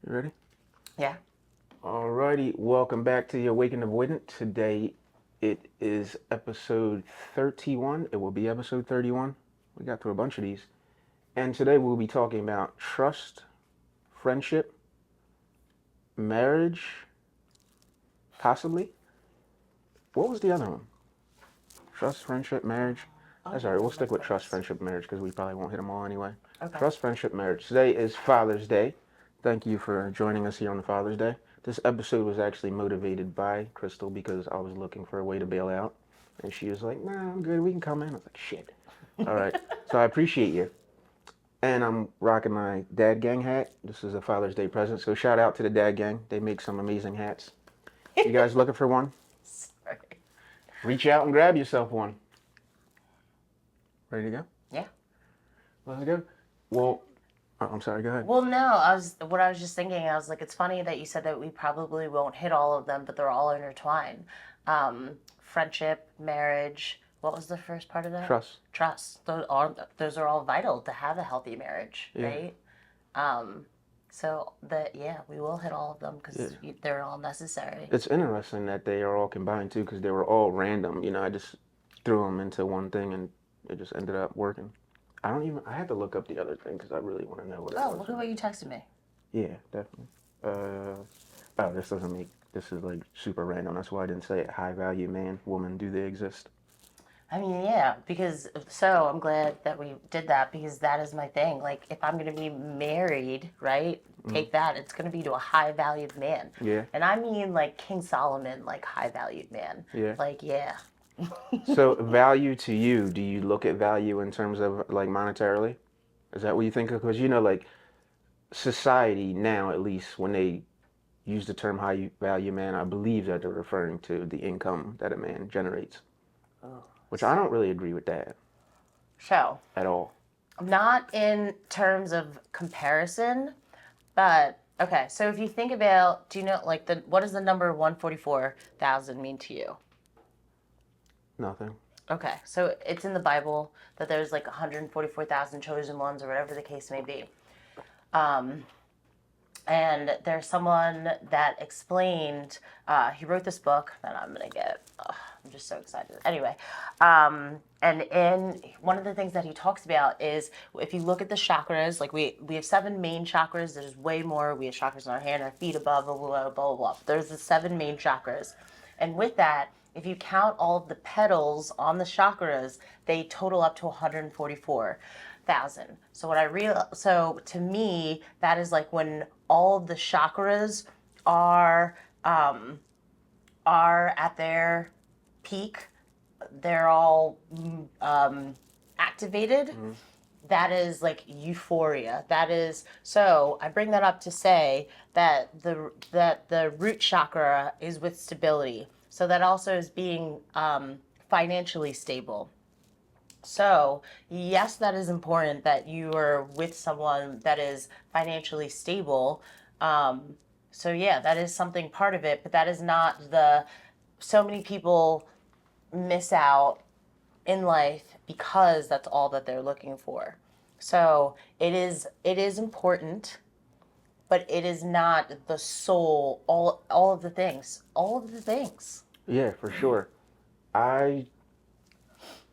You ready? Yeah. Alrighty, welcome back to the Awakened Avoidant. Today it is episode 31. It will be episode 31. We got through a bunch of these. And today we'll be talking about trust, friendship, marriage, possibly. What was the other one? Trust, friendship, marriage. That's all right. We'll stick with trust, friendship, marriage because we probably won't hit them all anyway. Okay. Trust, friendship, marriage. Today is Father's Day. Thank you for joining us here on Father's Day. This episode was actually motivated by Crystal because I was looking for a way to bail out. And she was like, nah, I'm good. We can come in. I was like, shit. All right. So I appreciate you. And I'm rocking my Dad Gang hat. This is a Father's Day present. So shout out to the Dad Gang. They make some amazing hats. You guys looking for one? Sorry. Reach out and grab yourself one. Ready to go? Yeah. Let's go. Well, I'm sorry, go ahead. Well, no, I was just thinking, I was like, it's funny that you said that we probably won't hit all of them, but they're all intertwined. Friendship, marriage. What was the first part of that? Trust. Trust. Those are all vital to have a healthy marriage, Yeah. right? So we will hit all of them because they're all necessary. It's interesting that they are all combined too because they were all random. I just threw them into one thing and it just ended up working. I had to look up the other thing because I really want to know what it was. Oh, look at what you texted me. Yeah, definitely. This is like super random. That's why I didn't say it. High value man, woman, do they exist? I mean, yeah, so I'm glad that we did that because that is my thing. Like, if I'm going to be married, right, take that. It's going to be to a high valued man. Yeah. And I mean, like, King Solomon, like, high valued man. Yeah. Like, yeah. So value to you, do you look at value in terms of like monetarily? Is that what you think of? Because like society now, at least when they use the term high value man, I believe that they're referring to the income that a man generates. Which I don't really agree with that So, at all. not in terms of comparison, but, okay, so if you think about, do you know, like, what does the number 144,000 mean to you? Nothing. Okay, so it's in the Bible that there's like 144,000 chosen ones or whatever the case may be. And there's someone that explained, he wrote this book that I'm going to get. I'm just so excited. Anyway, and in one of the things that he talks about is if you look at the chakras, like we have 7 main chakras. There's way more. We have chakras in our hand, our feet above, blah, blah, blah, blah, blah. There's the 7 main chakras. And with that, if you count all of the petals on the chakras, they total up to 144,000. So to me, that is like when all of the chakras are at their peak, they're all activated. Mm-hmm. That is like euphoria. That is, so I bring that up to say that the root chakra is with stability. So that also is being financially stable. So, yes, that is important that you are with someone that is financially stable. So, yeah, that is something part of it, but that is not so many people miss out in life because that's all that they're looking for. So, it is important, but it is not the sole, all of the things. All of the things. Yeah, for sure. I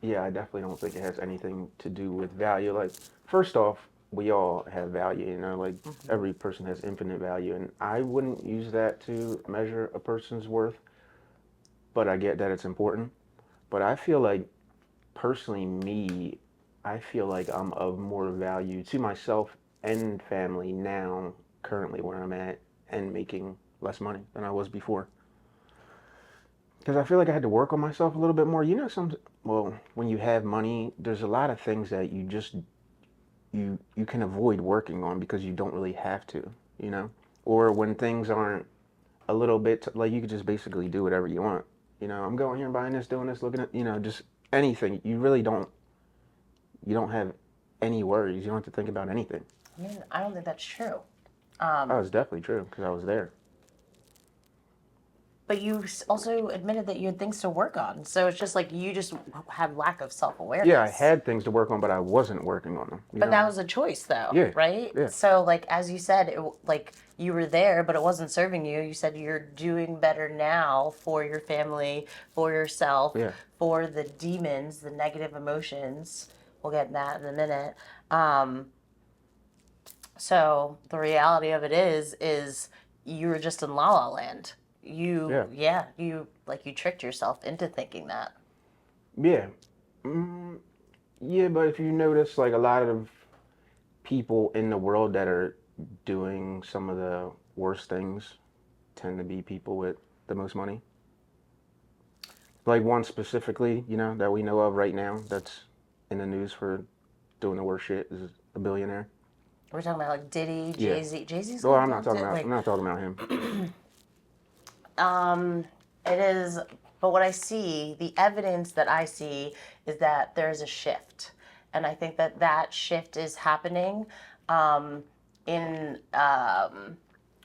definitely don't think it has anything to do with value. Like, first off, we all have value, like every person has infinite value. And I wouldn't use that to measure a person's worth, but I get that it's important. But I feel like, personally, I feel like I'm of more value to myself and family now, currently where I'm at, and making less money than I was before. Because I feel like I had to work on myself a little bit more. When you have money, there's a lot of things that you can avoid working on because you don't really have to, Or when things aren't a little bit, like you could just basically do whatever you want. I'm going here and buying this, doing this, looking at, just anything. You don't have any worries. You don't have to think about anything. I don't think that's true. Oh, it's definitely true because I was there. But you also admitted that you had things to work on. So it's just like you just had lack of self Yeah, I awareness. had things to work on, but I wasn't working on them. You But know? that was a choice, though, Yeah, right? yeah, So, like as you said, like you were there, but it wasn't serving you. You said you're doing better now for your family, for yourself, yeah. for the demons, the negative emotions. We'll get in that in a minute. Um, so the reality of it is you were just in la la land. Yeah. You like you tricked yourself into thinking that. Yeah. Mm, yeah, but if you notice, like a lot of people in the world that are doing some of the worst things tend to be people with the most money. Like one specifically, that we know of right now that's in the news for doing the worst shit is a billionaire. We're talking about like Diddy, Yeah. Jay Z. Jay Z's Well, gonna I'm go not up talking to about I'm like not talking about him. Um, it is, but what I see, the evidence that I see is that there's a shift. And I think that that shift is happening um, in,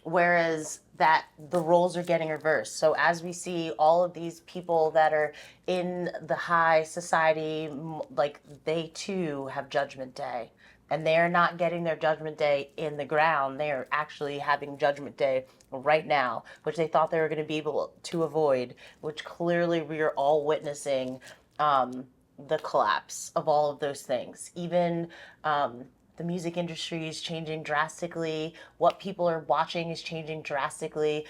whereas that the roles are getting reversed. So as we see all of these people that are in the high society, like they too have judgment day. And they're not getting their judgment day in the ground. They are actually having judgment day right now, which they thought they were going to be able to avoid, which clearly we are all witnessing the collapse of all of those things. Even the music industry is changing drastically. What people are watching is changing drastically.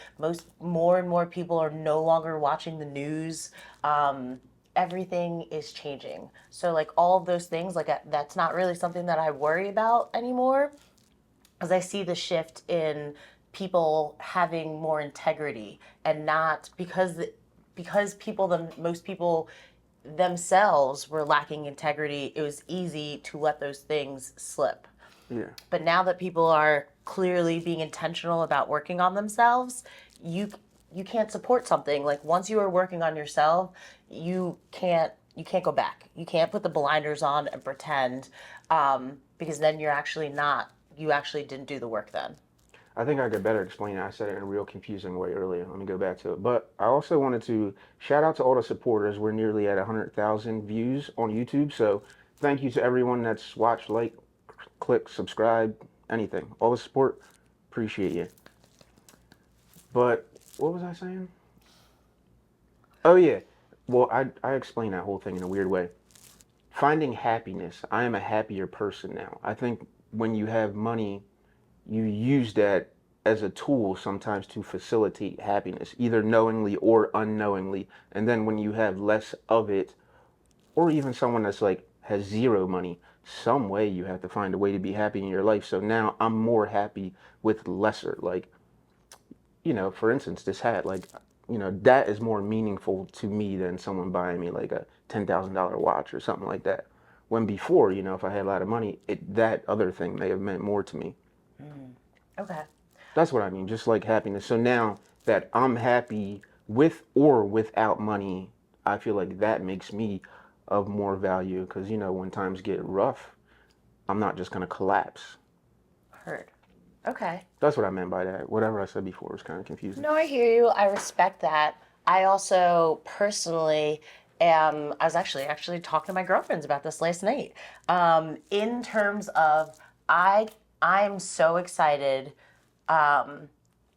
More and more people are no longer watching the news. Everything is changing. So like all of those things, like that's not really something that I worry about anymore, as I see the shift in people having more integrity and not because most people themselves were lacking integrity, it was easy to let those things slip. Yeah. But now that people are clearly being intentional about working on themselves, you you can't support something like once you are working on yourself, you can't go back. You can't put the blinders on and pretend, because then you actually didn't do the work then. I think I could better explain it. I said it in a real confusing way earlier. Let me go back to it. But I also wanted to shout out to all the supporters. We're nearly at 100,000 views on YouTube. So thank you to everyone that's watched, like, click, subscribe, anything. All the support. Appreciate you. But what was I saying? Oh, yeah. Well, I explained that whole thing in a weird way. Finding happiness. I am a happier person now. I think when you have money, you use that as a tool sometimes to facilitate happiness, either knowingly or unknowingly. And then when you have less of it, or even someone that's like has zero money, some way you have to find a way to be happy in your life. So now I'm more happy with lesser. Like, for instance, this hat, like, that is more meaningful to me than someone buying me like a $10,000 watch or something like that. When before, if I had a lot of money, that other thing may have meant more to me. Okay. That's what I mean, just like happiness. So now that I'm happy with or without money, I feel like that makes me of more value because, when times get rough, I'm not just going to collapse. Heard. Okay. That's what I meant by that. Whatever I said before was kind of confusing. No, I hear you. I respect that. I also personally am. I was actually talking to my girlfriends about this last night. In terms of, I I'm so excited um,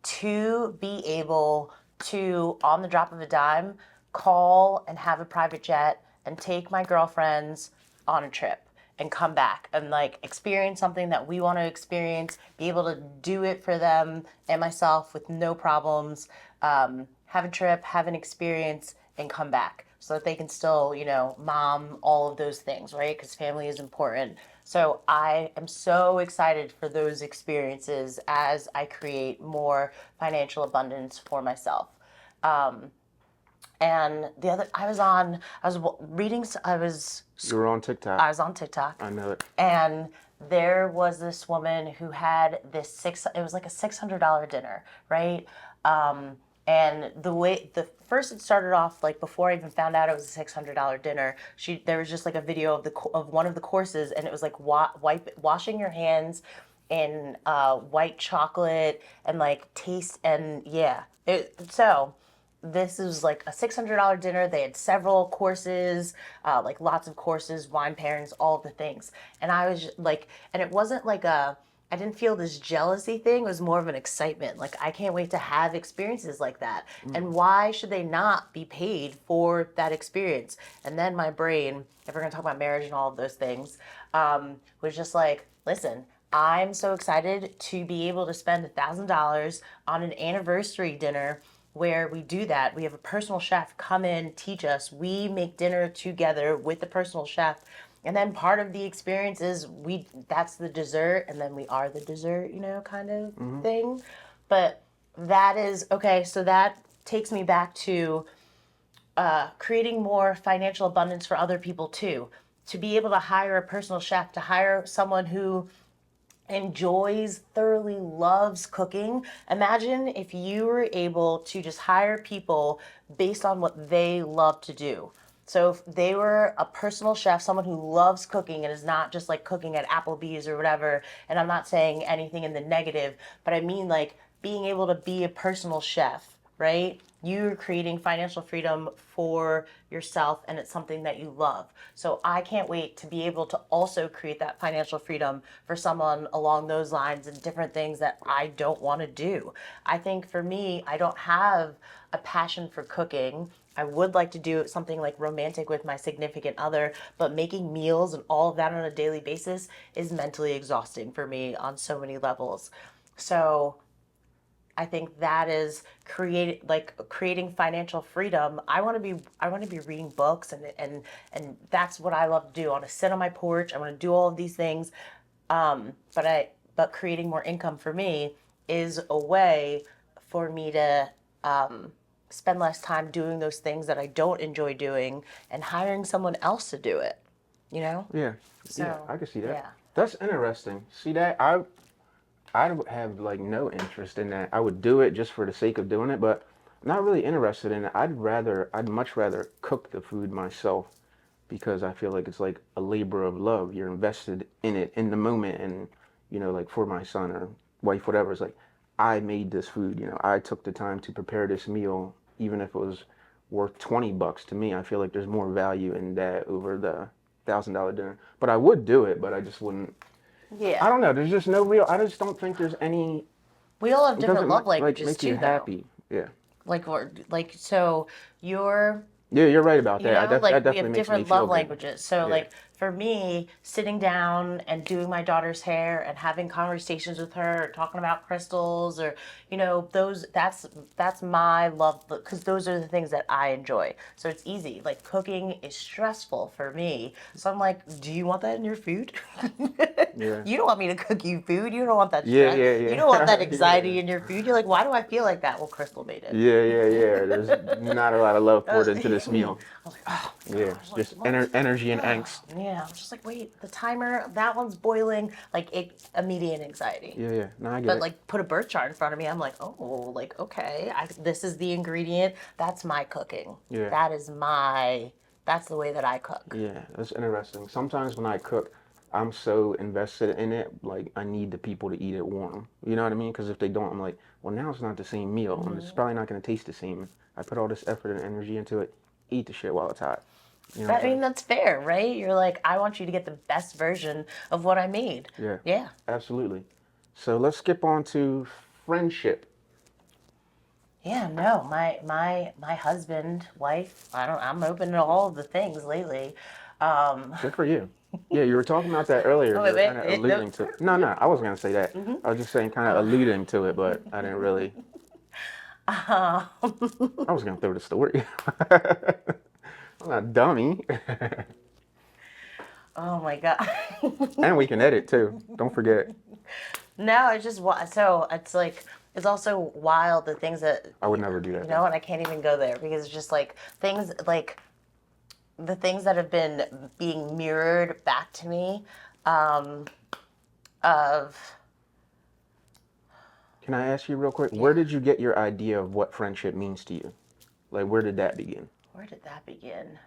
to be able to, on the drop of a dime, call and have a private jet and take my girlfriends on a trip and come back and like experience something that we want to experience, be able to do it for them and myself with no problems, have a trip, have an experience, and come back so that they can still, mom, all of those things, right? Because family is important. So I am so excited for those experiences as I create more financial abundance for myself. Um, and the other, I was reading, You were on TikTok. I was on TikTok, I know it. and there was this woman who had it was like a $600 dinner, right? And the first it started off, like before I even found out it was a $600 dinner, there was just like a video of one of the courses, and it was like washing your hands in white chocolate and like taste, and yeah. So this is like a $600 dinner. They had several courses, like lots of courses, wine pairings, all of the things. And I was like, and it wasn't like I didn't feel this jealousy thing. It was more of an excitement. Like, I can't wait to have experiences like that. And why should they not be paid for that experience? And then my brain, if we're going to talk about marriage and all of those things, was just like, listen, I'm so excited to be able to spend $1,000 on an anniversary dinner where we do that. We have a personal chef come in, teach us. We make dinner together with the personal chef. And then part of the experience is that's the dessert, and then we are the dessert, kind of thing. But that is okay, so that takes me back to creating more financial abundance for other people too. To be able to hire a personal chef, to hire someone who enjoys, thoroughly loves cooking. Imagine if you were able to just hire people based on what they love to do. So if they were a personal chef, someone who loves cooking and is not just like cooking at Applebee's or whatever, and I'm not saying anything in the negative, but I mean like being able to be a personal chef, right? You're creating financial freedom for yourself, and it's something that you love. So I can't wait to be able to also create that financial freedom for someone along those lines and different things that I don't want to do. I think for me, I don't have a passion for cooking. I would like to do something like romantic with my significant other, but making meals and all of that on a daily basis is mentally exhausting for me on so many levels. So I think that is creating financial freedom. I want to be reading books, and that's what I love to do. I want to sit on my porch. I want to do all of these things. But creating more income for me is a way for me to spend less time doing those things that I don't enjoy doing and hiring someone else to do it. You know? Yeah, yeah, So I can see that. yeah. That's interesting. See that I would have like no interest in that. I would do it just for the sake of doing it, but I'm not really interested in it. I'd much rather cook the food myself because I feel like it's like a labor of love. You're invested in it in the moment, and like for my son or wife, whatever. It's like I made this food. I took the time to prepare this meal, even if it was worth $20 to me. I feel like there's more value in that over the $1,000 dinner. But I would do it, but I just wouldn't. I Yeah. don't know. There's just no real. I just don't think there's any. We all have It different doesn't love like languages make you too, though. happy. Yeah. So you're Yeah, you're right about that. That like we definitely have makes me different feel love good. languages. So Yeah. like for me, sitting down and doing my daughter's hair and having conversations with her, or talking about crystals, or those that's my love, because those are the things that I enjoy. So it's easy. Like cooking is stressful for me. So I'm like, do you want that in your food? Yeah. You don't want me to cook you food. You don't want that Yeah. stress. Yeah. You don't want that Yeah. anxiety Yeah. in your food. You're like, why do I feel like that? Well, Crystal made it. Yeah. Yeah. Yeah. There's not a lot of love poured into this I meal. was like, oh Yeah. gosh, It's like just what? energy and angst. Yeah, I'm just like, wait, the timer, that one's boiling, like immediate anxiety. Yeah. Yeah. No, I get But it. like, put a bird chart in front of me, I'm like, oh, like okay, this is the ingredient. That's my cooking. Yeah. That's the way that I cook. Yeah. That's interesting. Sometimes when I cook, I'm so invested in it, like I need the people to eat it warm. You know what I mean? Because if they don't, I'm like, well, now it's not the same meal, and it's probably not gonna taste the same. I put all this effort and energy into it. Eat the shit while it's hot. You know what I I'm mean, saying? that's fair, right? You're like, I want you to get the best version of what I made. Yeah. Yeah. Absolutely. So let's skip on to friendship. Yeah, no, my husband, wife, I'm open to all of the things lately. Good for you. Yeah, you were talking about that earlier. Oh, You wait, were kind of wait, no. alluding to. No, no, I wasn't gonna say that. I was just saying, kind of alluding to it, but I didn't really. Um, I was gonna throw the story. I'm not a dummy. oh my God. And we can edit too. Don't forget. No, it's just so it's like it's also wild the things that I would never do that. and I can't even go there because it's just like things like the things that have been being mirrored back to me of Can I ask you real quick? Where did you get your idea of what friendship means to you? Like, where did that begin? where did that begin?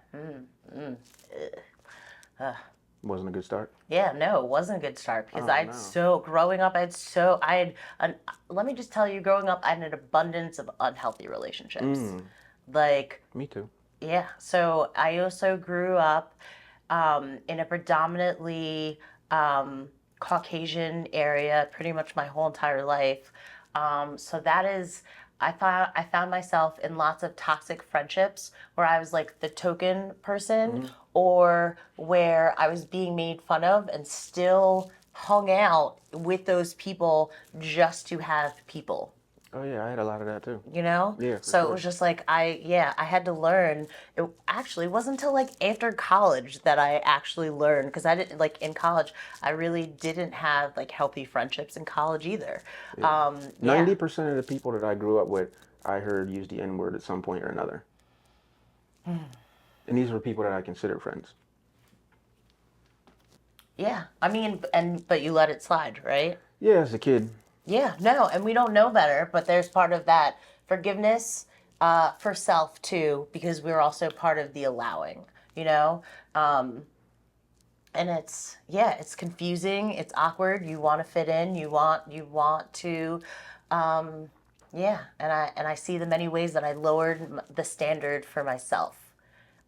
Wasn't a good start. Yeah, no, it wasn't a good start because Oh, no. growing up, let me just tell you, growing up, I had an abundance of unhealthy relationships. Like, Me too. yeah. So I also grew up in a predominantly Caucasian area pretty much my whole entire life. So that is, I found myself in lots of toxic friendships where I was like the token person, Hmm. or where I was being made fun of and still hung out with those people just to have people, Oh yeah, I had a lot of that too. you know? Yeah, for So it sure. was just like I had to learn. It actually wasn't until like after college that I actually learned, because I didn't like in college I really didn't have like healthy friendships in college either. Yeah. Yeah. 90% of the people that I grew up with, I heard use the N word at some point or another, and these were people that I considered friends. Yeah. I mean, but you let it slide, right? Yeah, as a kid. Yeah, no, and we don't know better, but there's part of that forgiveness for self too, because we're also part of the allowing, you know? Um, and it's, yeah, it's confusing, it's awkward, you want to fit in, you want to, um, yeah, and I see the many ways that I lowered the standard for myself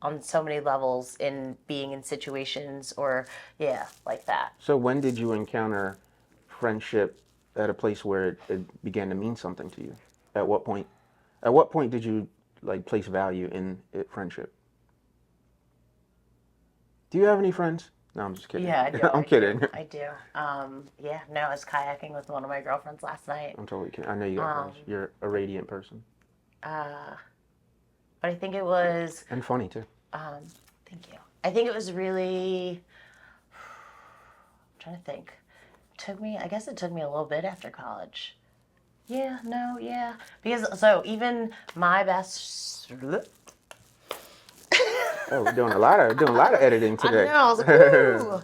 on so many levels in being in situations, or yeah, like that. So when did you encounter friendship at a place where it began to mean something to you? At what point? At what point did you like place value in it, friendship? Do you have any friends? No, I'm just kidding. Yeah, I do. I'm I do. kidding. I do. Yeah, no, I was kayaking with one of my girlfriends last night. I'm totally kidding. I know you got Um, friends. You're a radiant person uh, but I think it was, and funny too. um, thank you. I think it was really, I'm trying to think. I guess it took me a little bit after college. Yeah, no, yeah. Because, so even my best, Oh, we're doing a lot of editing I know, today. I was like, ooh.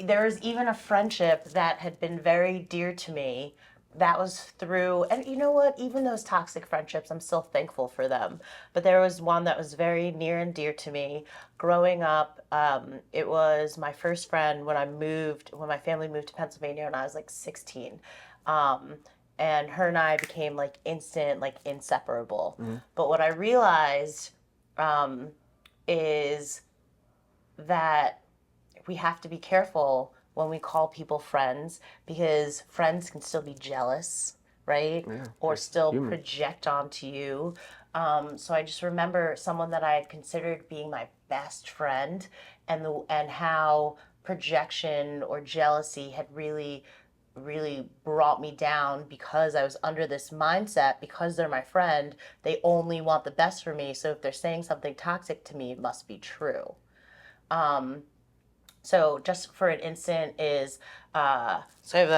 There was even a friendship that had been very dear to me that was through, and you know what, even those toxic friendships, I'm still thankful for them. But there was one that was very near and dear to me. Growing up, it was my first friend when my family moved to Pennsylvania when I was like 16. Um, and her and I became like instant, like inseparable. Mhm. But what I realized um, is that we have to be careful when we call people friends, because friends can still be jealous, right? Yeah, Or just still human. project onto you. So I just remember someone that I had considered being my best friend, and how projection or jealousy had really brought me down, because I was under this mindset, because they're my friend, they only want the best for me. So if they're saying something toxic to me, it must be true. Um, so just for an instant is, so I have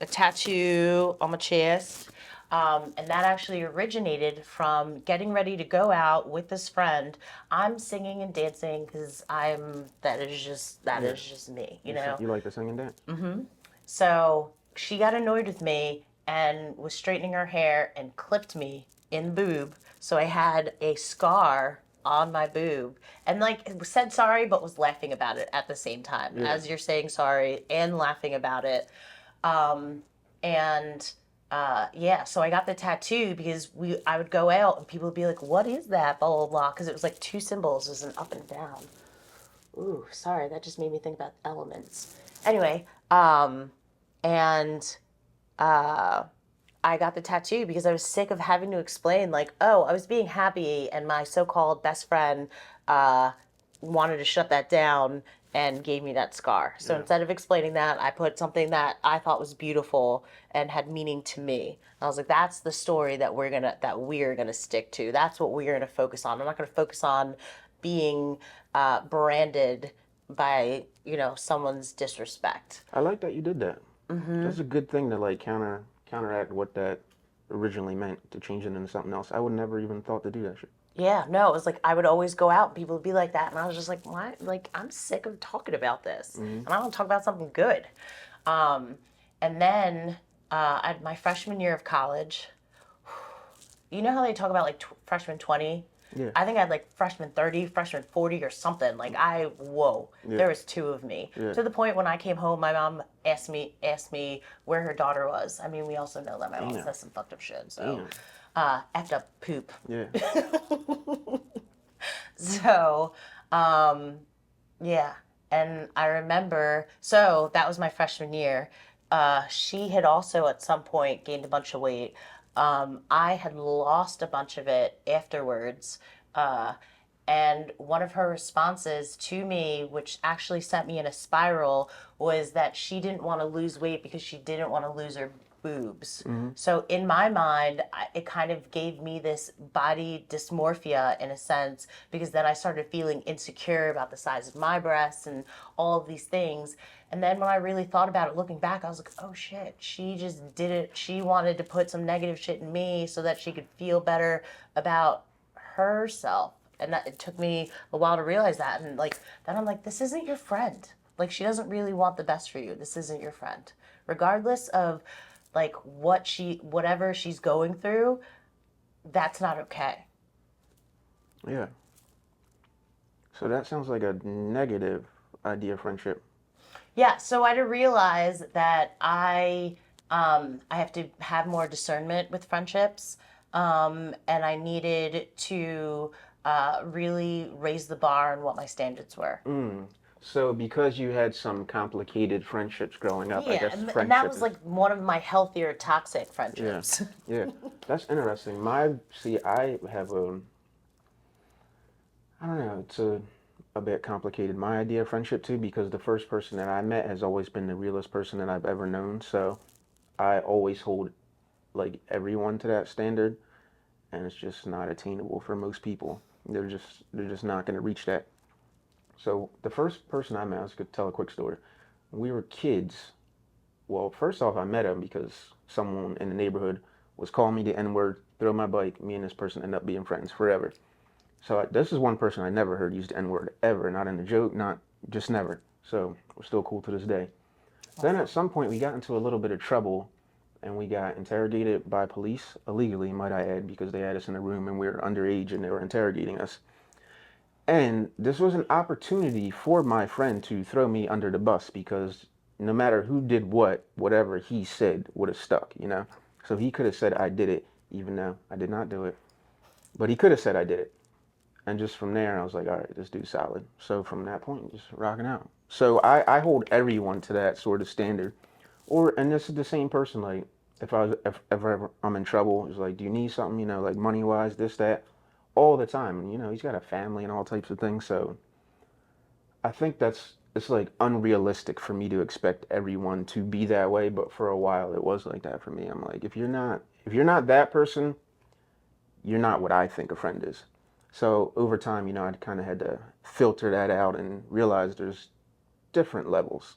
a tattoo on my chest. And that actually originated from getting ready to go out with this friend. I'm singing and dancing because that Yeah, is just me, you know? you like to sing and dance. So she got annoyed with me and was straightening her hair and clipped me in the boob. So I had a scar on my boob, and like said sorry, but was laughing about it at the same time Yeah. as you're saying sorry and laughing about it. Um, and yeah, so I got the tattoo because I would go out and people would be like, "What is that?" Blah blah blah, because it was like two symbols, it was an up and down. Ooh, sorry, that just made me think about elements. Anyway, and uh, I got the tattoo because I was sick of having to explain, like, oh, I was being happy, and my so-called best friend uh, wanted to shut that down and gave me that scar. So Yeah. instead of explaining that, I put something that I thought was beautiful and had meaning to me. And I was like, that's the story that we're gonna stick to. That's what we're gonna focus on. I'm not gonna focus on being branded by someone's disrespect. I like that you did that. That's a good thing to like counteract what that originally meant, to change it into something else. I would never even thought to do that shit. Yeah, no, it was like I would always go out and people would be like that, and I was just like, why? Like, I'm sick of talking about this, Hmm. and I want to talk about something good. Um, and then at my freshman year of college, you know how they talk about like freshman 20? Yeah. I think I had like freshman 30, freshman 40 or something. Like Yeah. there was two of me. Yeah. To the point when I came home, my mom asked me where her daughter was. I mean, we also know that my mom Damn. says some fucked up shit. So, Damn. effed up poop. Yeah. So, yeah. And I remember, so that was my freshman year. She had also at some point gained a bunch of weight. I had lost a bunch of it afterwards. Uh, and one of her responses to me, which actually sent me in a spiral, was that she didn't want to lose weight because she didn't want to lose her boobs. So in my mind, it kind of gave me this body dysmorphia in a sense, because then I started feeling insecure about the size of my breasts and all of these things. And then when I really thought about it, looking back, I was like, oh shit, she just did it. She wanted to put some negative shit in me so that she could feel better about herself. And that, it took me a while to realize that. And like, then I'm like, this isn't your friend. Like, she doesn't really want the best for you. This isn't your friend. Regardless of like whatever she's going through, that's not okay. Yeah. So that sounds like a negative idea of friendship. Yeah, so I had to realize that I have to have more discernment with friendships, and I needed to really raise the bar on what my standards were. So because you had some complicated friendships growing up, I Yeah, guess and that friendship was is, like one of my healthier toxic yeah. friendships. Yeah. That's interesting. I have I don't know, it's a bit complicated. My idea of friendship too, because the first person that I met has always been the realest person that I've ever known. So I always hold like everyone to that standard, and it's just not attainable for most people. They're just not going to reach that. So the first person I met, I was going to tell a quick story. When we were kids, well, first off, I met him because someone in the neighborhood was calling me the N word, throw my bike. Me and this person ended up being friends forever. So this is one person I never heard use the N word ever, not in a joke, not just never. So we're still cool to this day. Then at some point we got into a little bit of trouble, and we got interrogated by police illegally, might I add, because they had us in a room and we were underage and they were interrogating us. And this was an opportunity for my friend to throw me under the bus because no matter who did what, whatever he said would have stuck, you know? So he could have said I did it, even though I did not do it. But he could have said I did it. And just from there, I was like, all right, this dude's solid. So from that point, just rocking out. So I hold everyone to that sort of standard. And this is the same person, like, if ever I'm in trouble, it's like, do you need something, like money wise, this, that, all the time. And, he's got a family and all types of things. So I think it's like unrealistic for me to expect everyone to be that way. But for a while, it was like that for me. I'm like, if you're not that person, you're not what I think a friend is. So over time, I kind of had to filter that out and realize there's different levels.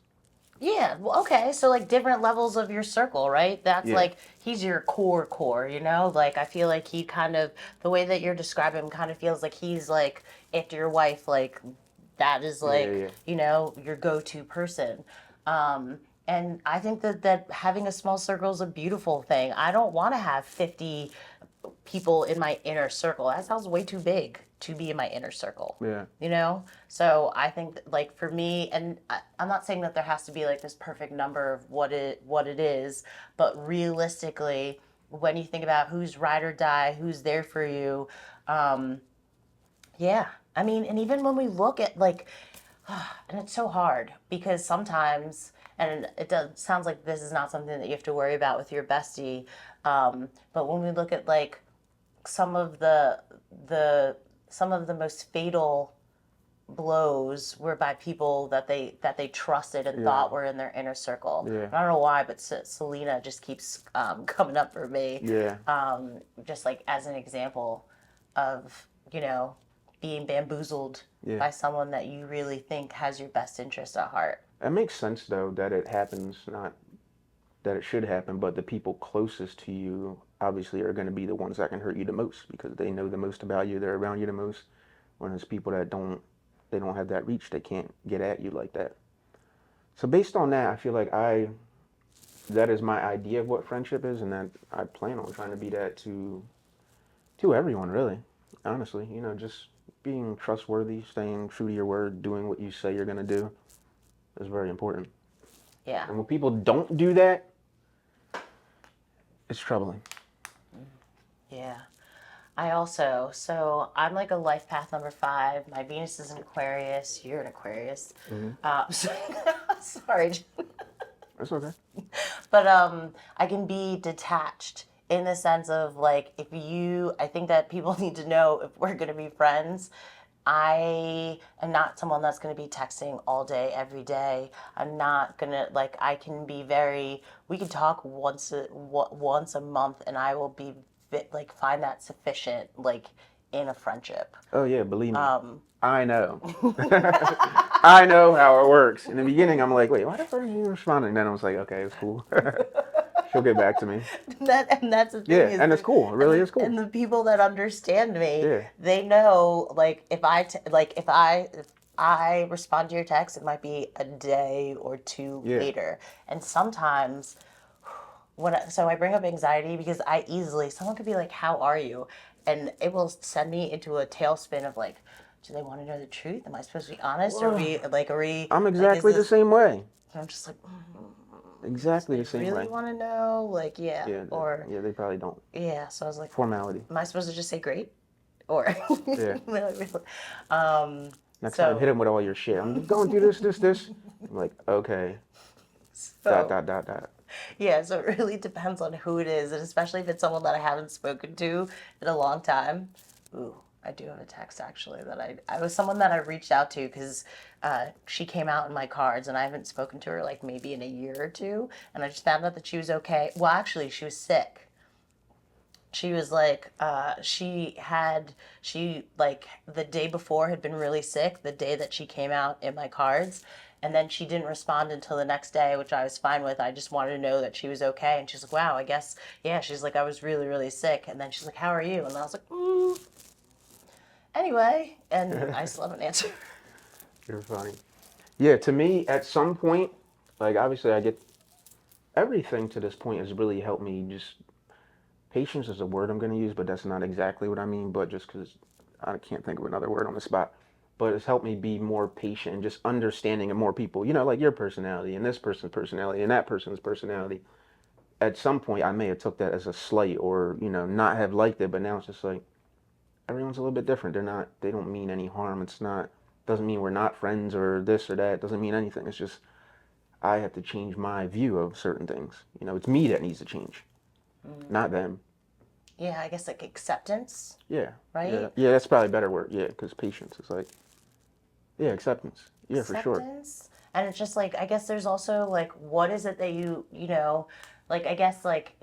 Yeah, well, okay, so like different levels of your circle, right? That's Yeah, like he's your core, you know? Like I feel like he kind of the way that you're describing him kind of feels like he's like after your wife, like that is yeah, like, yeah, your go-to person. And I think that having a small circle is a beautiful thing. I don't want to have 50 people in my inner circle. That sounds way too big to be in my inner circle. yeah, So I think that, like for me, and I'm not saying that there has to be like this perfect number of what it is, but realistically, when you think about who's ride or die, who's there for you, um, yeah. I mean, and even when we look at like, and it's so hard because sometimes, and it does sounds like this is not something that you have to worry about with your bestie, but when we look at like some of the some of the most fatal blows were by people that they trusted and yeah, thought were in their inner circle. yeah, I don't know why, but Selena just keeps coming up for me, yeah, just like as an example of being bamboozled yeah. by someone that you really think has your best interest at heart. It makes sense though that it happens, not that it should happen, but the people closest to you obviously are going to be the ones that can hurt you the most because they know the most about you, they're around you the most. When it's people that they don't have that reach, they can't get at you like that. So based on that, I feel like that is my idea of what friendship is, and that I plan on trying to be that to everyone really. Honestly, just being trustworthy, staying true to your word, doing what you say you're gonna do is very important. Yeah. And when people don't do that, it's troubling. Yeah. So I'm like a life path number 5. My Venus is an Aquarius. You're an Aquarius. So, sorry. That's okay. But I can be detached in the sense of like, I think that people need to know if we're going to be friends. I am not someone that's going to be texting all day, every day. I'm not going to, like, I can be we can talk once a month and I will be, like, find that sufficient, like, in a friendship. Oh yeah, believe me. I know. I know how it works. In the beginning, I'm like, wait, why the fuck are you responding? And then I was like, okay, it's cool. She'll get back to me. And that's the thing Yeah, is, and it's cool. It really is and cool. the people that understand me, Yeah. they know, like, if I respond to your text, it might be a day or two Yeah. later. And sometimes so I bring up anxiety because someone could be like, how are you? And it will send me into a tailspin of like, do they want to know the truth? Am I supposed to be honest? Well, Are we, I'm like, is exactly the this, same way. and I'm just like, Exactly they the same really way. want to know? Like, yeah. Yeah, Or, yeah, they probably don't. yeah. So I was like, Formality. am I supposed to just say great? Or, Yeah. um, Next time, hit so, him with all your shit. I'm going through this. I'm like, okay. Dot, so, dot, dot, dot. yeah, so it really depends on who it is, and especially if it's someone that I haven't spoken to in a long time. Ooh, I do have a text actually that I was someone that I reached out to because she came out in my cards, and I haven't spoken to her like maybe in a year or two, and I just found out that she was okay. Well, actually, she was sick. She was like, she like the day before had been really sick, the day that she came out in my cards. And then she didn't respond until the next day, which I was fine with. I just wanted to know that she was okay. And she's like, wow, I guess, yeah. She's like, I was really, really sick. And then she's like, how are you? And I was like, anyway. And I still haven't answered. You're funny. Yeah, to me, at some point, like obviously, I get everything to this point has really helped me. Just patience is a word I'm going to use, but that's not exactly what I mean. But just because I can't think of another word on the spot, but it's helped me be more patient and just understanding of more people. Like your personality and this person's personality and that person's personality. At some point, I may have took that as a slight or not have liked it, but now it's just like everyone's a little bit different. They don't mean any harm. It's not doesn't mean we're not friends or this or that. It doesn't mean anything. It's just I have to change my view of certain things. It's me that needs to change, not them. Yeah, I guess like acceptance, Yeah. right? Yeah, that's probably a better word. Yeah, because patience is like, yeah, acceptance. Yeah, for sure. Acceptance. And it's just like, I guess there's also like, what is it that like, I guess like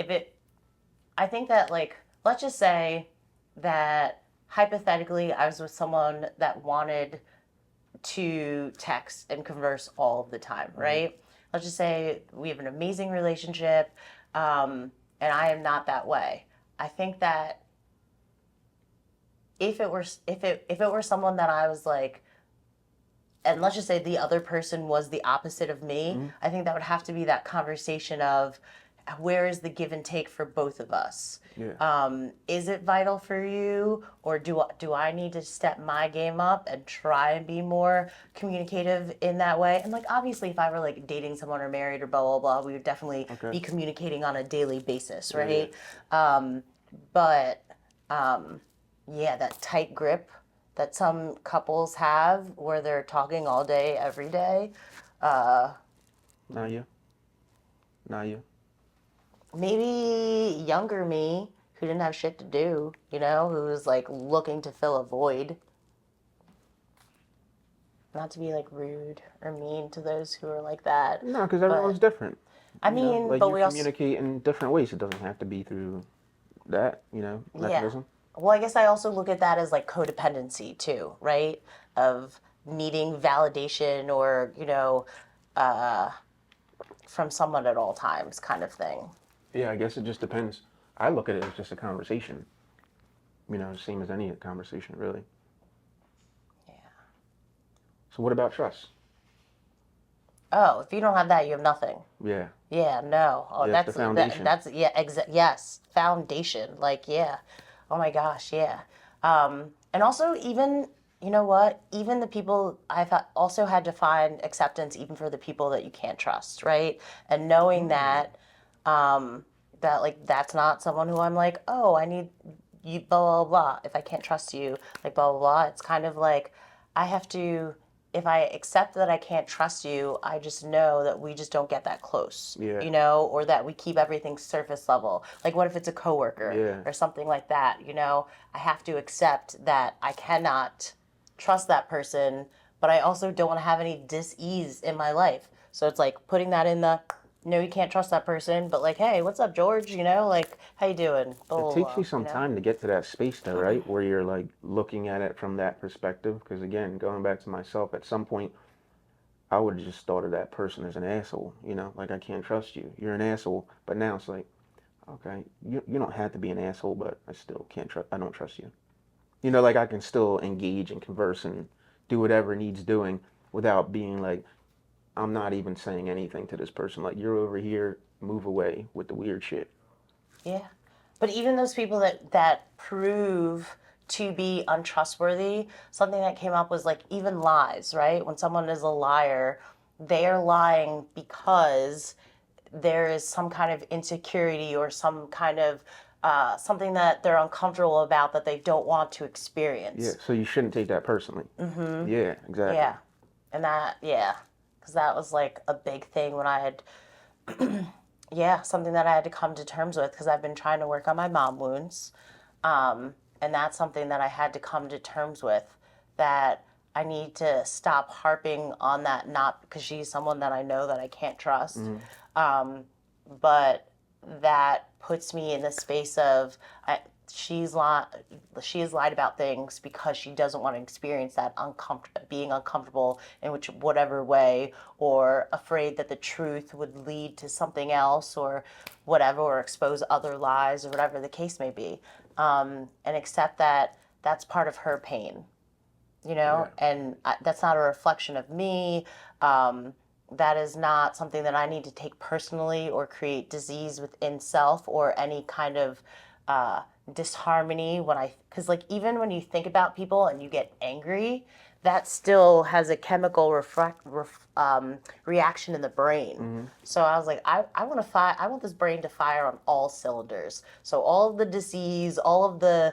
I think that like, let's just say that hypothetically I was with someone that wanted to text and converse all the time, right? Let's just say we have an amazing relationship, and I am not that way. I think that if it were someone that I was like, and let's just say the other person was the opposite of me, I think that would have to be that conversation of where is the give and take for both of us? Yeah. Is it vital for you, or do I need to step my game up and try and be more communicative in that way? And like obviously, if I were like dating someone or married or blah blah blah, we would definitely Okay. be communicating on a daily basis, Yeah, right? But yeah, that tight grip that some couples have where they're talking all day, every day. Not you. Not you. Maybe younger me who didn't have shit to do, who was like looking to fill a void. Not to be like rude or mean to those who are like that. No, because But everyone's different. I mean, Like but you we also, communicate in different ways. It doesn't have to be through that, yeah. mechanism. Well, I guess I also look at that as like codependency too, right? Of needing validation or, from someone at all times kind of thing. Yeah, I guess it just depends. I look at it as just a conversation. Same as any conversation, really. Yeah. So what about trust? Oh, if you don't have that, you have nothing. Yeah. Yeah, no. Oh, Yeah, it's the foundation. that's yeah, yes, foundation. Like, yeah. Oh my gosh, yeah. And also, even, you know what, even the people, also had to find acceptance even for the people that you can't trust, right? And knowing that, that like, that's not someone who I'm like, oh, I need you, blah, blah, blah. If I can't trust you, like, blah, blah, blah. It's kind of like, I have to, if I accept that I can't trust you, I just know that we just don't get that close, Yeah. or that we keep everything surface level. Like, what if it's a coworker Yeah. or something like that? I have to accept that I cannot trust that person, but I also don't want to have any dis-ease in my life. So it's like putting that in the, no, you can't trust that person, but like, hey, what's up, George? Like, how you doing? Blah, It blah, takes blah, you some time to get to that space though, right? Where you're like looking at it from that perspective. Because again, going back to myself, at some point, I would have just thought of that person as an asshole, like I can't trust you. You're an asshole. But now it's like, okay, you don't have to be an asshole, but I still can't trust, I don't trust you. Like I can still engage and converse and do whatever needs doing without being like, I'm not even saying anything to this person. Like, you're over here, move away with the weird shit. Yeah. But even those people that prove to be untrustworthy, something that came up was like even lies, right? When someone is a liar, they are lying because there is some kind of insecurity or some kind of something that they're uncomfortable about that they don't want to Yeah, experience. so you shouldn't take that personally. Yeah, exactly. Yeah. And that, yeah. Because that was like a big thing when I had, yeah, something that I had to come to terms with because I've been trying to work on my mom wounds. And that's something that I had to come to terms with, that I need to stop harping on that, not because she's someone that I know that I can't trust, but that puts me in the space of she's lied. She has lied about things because she doesn't want to experience that being uncomfortable in whatever way, or afraid that the truth would lead to something else, or whatever, or expose other lies, or whatever the case may be, and accept that that's part of her pain, Yeah. and that's not a reflection of me. That is not something that I need to take personally or create disease within self or any kind of uh, disharmony because like even when you think about people and you get angry, that still has a chemical reaction in the brain. So I was like, I want to I want this brain to fire on all cylinders. So all of the disease, all of the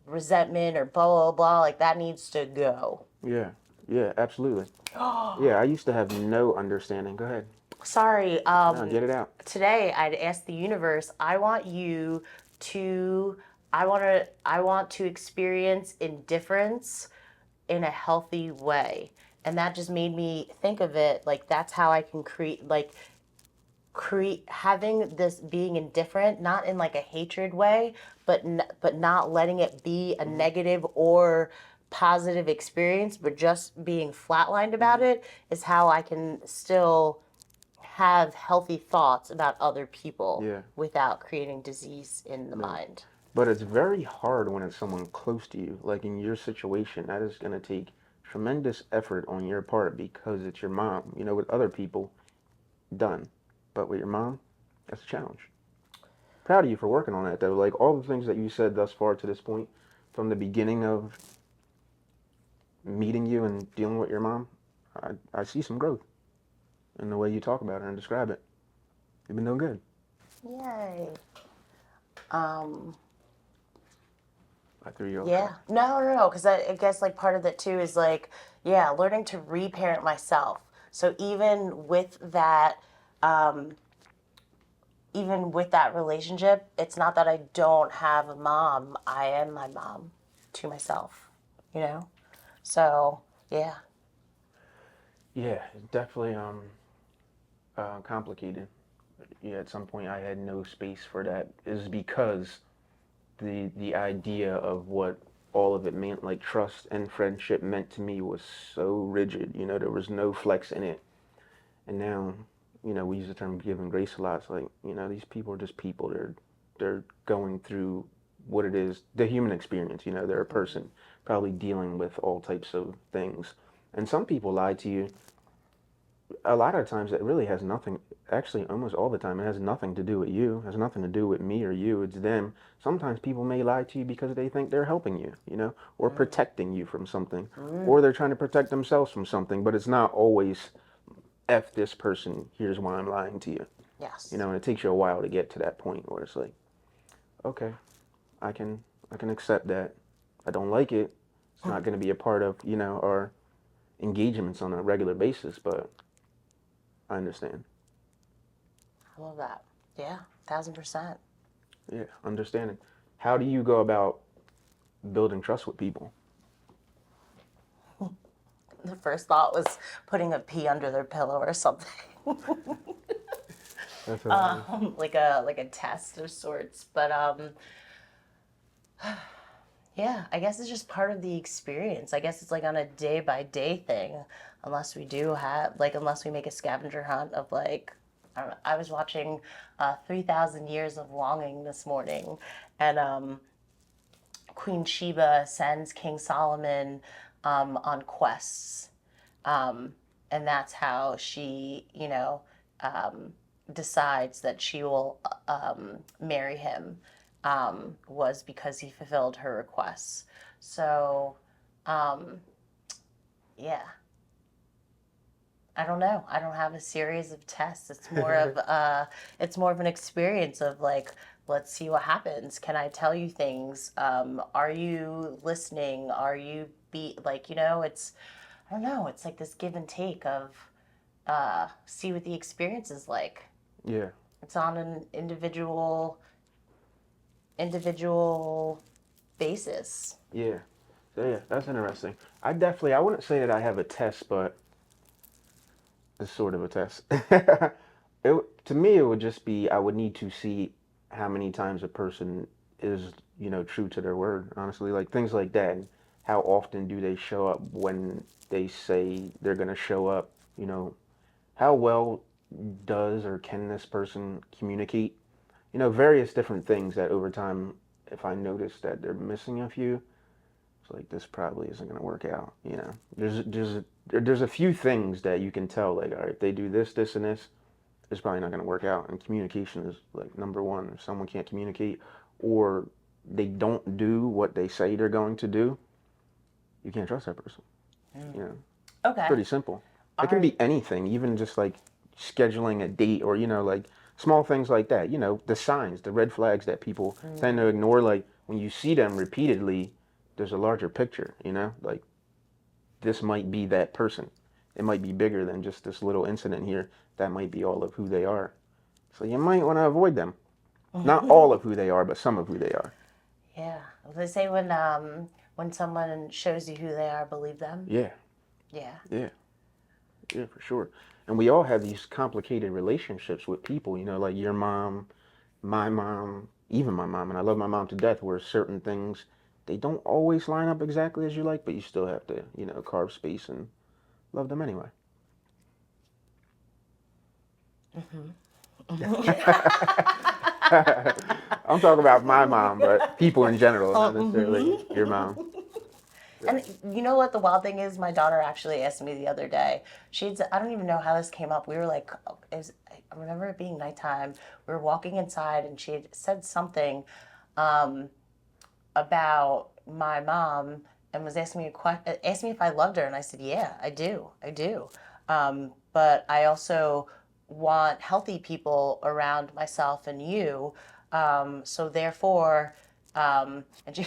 resentment or blah blah blah, like that needs to go. Yeah. Yeah, absolutely. Yeah, I used to have no understanding. Go ahead. Sorry, No, get it out. today I'd asked the universe, I want you to I want to experience indifference in a healthy way. And that just made me think of it like that's how I can create having this being indifferent, not in like a hatred way, but not letting it be a negative or positive experience, but just being flatlined about it is how I can still have healthy thoughts about other people Yeah. without creating disease in the No. mind. But it's very hard when it's someone close to you. Like in your situation, that is going to take tremendous effort on your part because it's your mom. With other people, done. But with your mom, that's a challenge. Proud of you for working on that, though. Like all the things that you said thus far to this point, from the beginning of meeting you and dealing with your mom, I see some growth in the way you talk about her and describe it. You've been doing good. Yay. Um, I threw you off yeah. track. No, because I guess like part of that too is like, yeah, learning to reparent myself. So um, even with that relationship, it's not that I don't have a mom. I am my mom to myself, you know? So, yeah. Yeah, it's definitely complicated. Yeah, at some point I had no space for that. Is because the idea of what all of it meant, like trust and friendship meant to me, was so rigid. There was no flex in it. And now, we use the term giving grace a lot. It's like, these people are just people. They're going through what it is, the human experience. They're a person probably dealing with all types of things. And some people lie to you a lot of times. It really has nothing. actually almost all the time, it has nothing to do with you. It has nothing to do with me or you. It's them. Sometimes people may lie to you because they think they're helping you, or protecting you from something, or they're trying to protect themselves from something. But it's not always F this person. Here's why I'm lying to you. Yes. And it takes you a while to get to that point where it's like, okay, I can accept that. I don't like it. It's not going to be a part of our engagements on a regular basis, but I understand. I love that. Yeah, 1,000%. Yeah, understanding. How do you go about building trust with people? The first thought was putting a pea under their pillow or something. That's hilarious. like a test of sorts. But yeah, I guess it's just part of the experience. I guess it's like on a day by day thing, unless we do have unless we make a scavenger hunt of like. I don't know. I was watching 3,000 Years of Longing this morning, and Queen Sheba sends King Solomon on quests, and that's how she, decides that she will marry him, was because he fulfilled her requests. So, yeah, I don't know. I don't have a series of tests. It's more of an experience of like, let's see what happens. Can I tell you things? Are you listening? Are you it's I don't know. It's like this give and take of see what the experience is like. Yeah, It's on an individual basis. yeah. So yeah, that's interesting. I wouldn't say that I have a test, but it's sort of a test. To me, it would just be I would need to see how many times a person is, true to their word, honestly. Like things like that. And how often do they show up when they say they're going to show up? How well does or can this person communicate? Various different things that over time, if I notice that they're missing a few, it's like this probably isn't going to work out. There's a few things that you can tell. Like, all right, if they do this, this, and this, it's probably not going to work out. And communication is like number one. If someone can't communicate, or they don't do what they say they're going to do, you can't trust that person. You know, Okay. pretty simple. It All can right. be anything, even just like scheduling a date, or like small things like that. The signs, the red flags that people tend to ignore. Like when you see them repeatedly, there's a larger picture. Like this might be that person. It might be bigger than just this little incident here. That might be all of who they are. So you might want to avoid them. Not all of who they are, but some of who they are. Yeah. They say when someone shows you who they are, believe them. Yeah, Yeah. yeah, yeah, for sure. And we all have these complicated relationships with people, like your mom, my mom, even my mom, and I love my mom to death, where certain things, they don't always line up exactly as you like, but you still have to, carve space and love them anyway. I'm talking about my mom, but people in general, not necessarily your mom. And you know what the wild thing is? My daughter actually asked me the other day. I don't even know how this came up. We were like, I remember it being nighttime. We were walking inside, and she had said something about my mom, and was asking me asked me if I loved her, and I said, yeah, I do. But I also want healthy people around myself and you. So therefore, and she.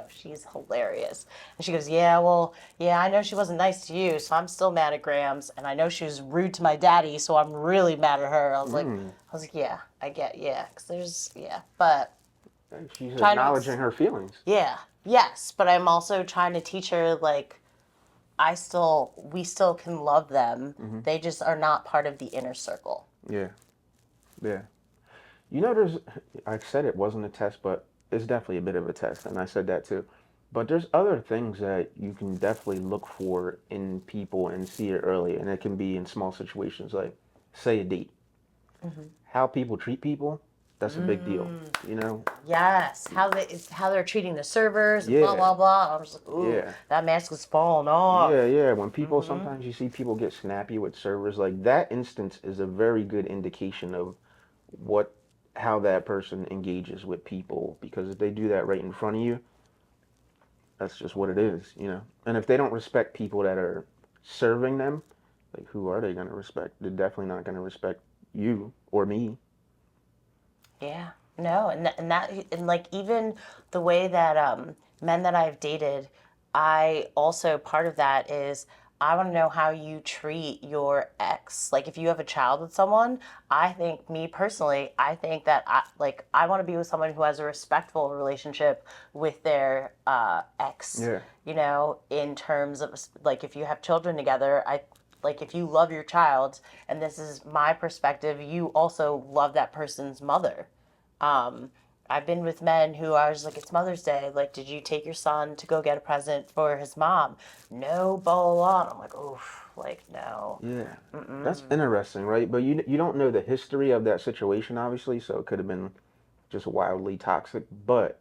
She's hilarious. And she goes, yeah, well, yeah, I know she wasn't nice to you, so I'm still mad at Grams. And I know she was rude to my daddy, so I'm really mad at her. Yeah, I get, yeah, because but She's trying to, acknowledging her feelings. yeah, yes, but I'm also trying to teach her, like, we still can love them. They just are not part of the inner circle. Yeah, yeah. I said it wasn't a test, but it's definitely a bit of a test, and I said that too. But there's other things that you can definitely look for in people and see it early, and it can be in small situations, like say a date. How people treat people That's a big deal, you know? Yes, how they're treating the servers and blah Yeah, blah blah. I was like, ooh, yeah. that mask is falling off. Yeah, yeah. When people sometimes you see people get snappy with servers, like that instance is a very good indication of what how that person engages with people because if they do that right in front of you, that's just what it is, you know. And if they don't respect people that are serving them, like who are they going to respect? They're definitely not going to respect you or me. Yeah, no, and like even the way that men that I've dated, I also part of that is I want to know how you treat your ex. Like if you have a child with someone, I think me personally, I think that I want to be with someone who has a respectful relationship with their ex. Yeah. You know, in terms of like if you have children together, I like if you love your child, and this is my perspective, you also love that person's mother. um, I've been with men who I was like, it's Mother's Day. Like, did you take your son to go get a present for his mom? No, blah, blah, blah. And I'm like, oof, like, no. Yeah. That's Mm-mm. interesting, right? But you don't know the history of that situation obviously, so it could have been just wildly toxic, but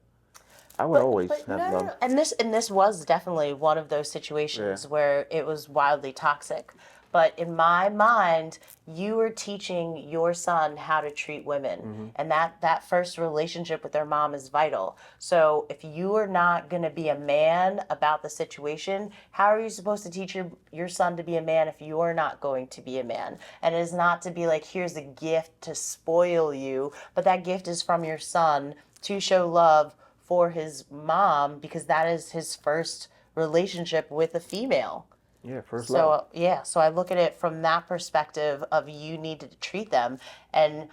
I would always But have no, no, love. no. And this was definitely one of those Yeah. situations where it was wildly toxic. But in my mind, you were teaching your son how to treat women, Hmm. and that first relationship with their mom is vital. So if you are not going to be a man about the situation, how are you supposed to teach your son to be a man if you are not going to be a man? And it is not to be like, here's a gift to spoil you, but that gift is from your son to show love for his mom because that is his first relationship with a female. Yeah, first love. So yeah, so I look at it from that perspective of you need to treat them. And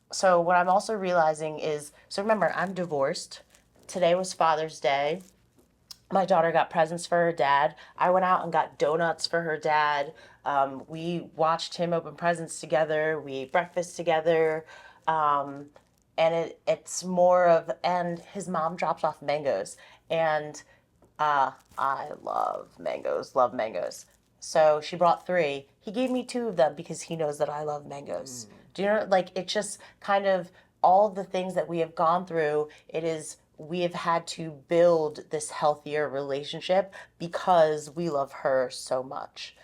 so what I'm also realizing is, so remember, I'm divorced. Today was Father's Day. My daughter got presents for her dad. I went out and got donuts for her dad. We watched him open presents together. We ate breakfast together. Um, and it's more of, and his mom drops off mangoes. And I love mangoes. So she brought three. He gave me two of them because he knows that I love mangoes. Do you know, like, it's just kind of all of the things that we have gone through. It is, we have had to build this healthier relationship because we love her so much.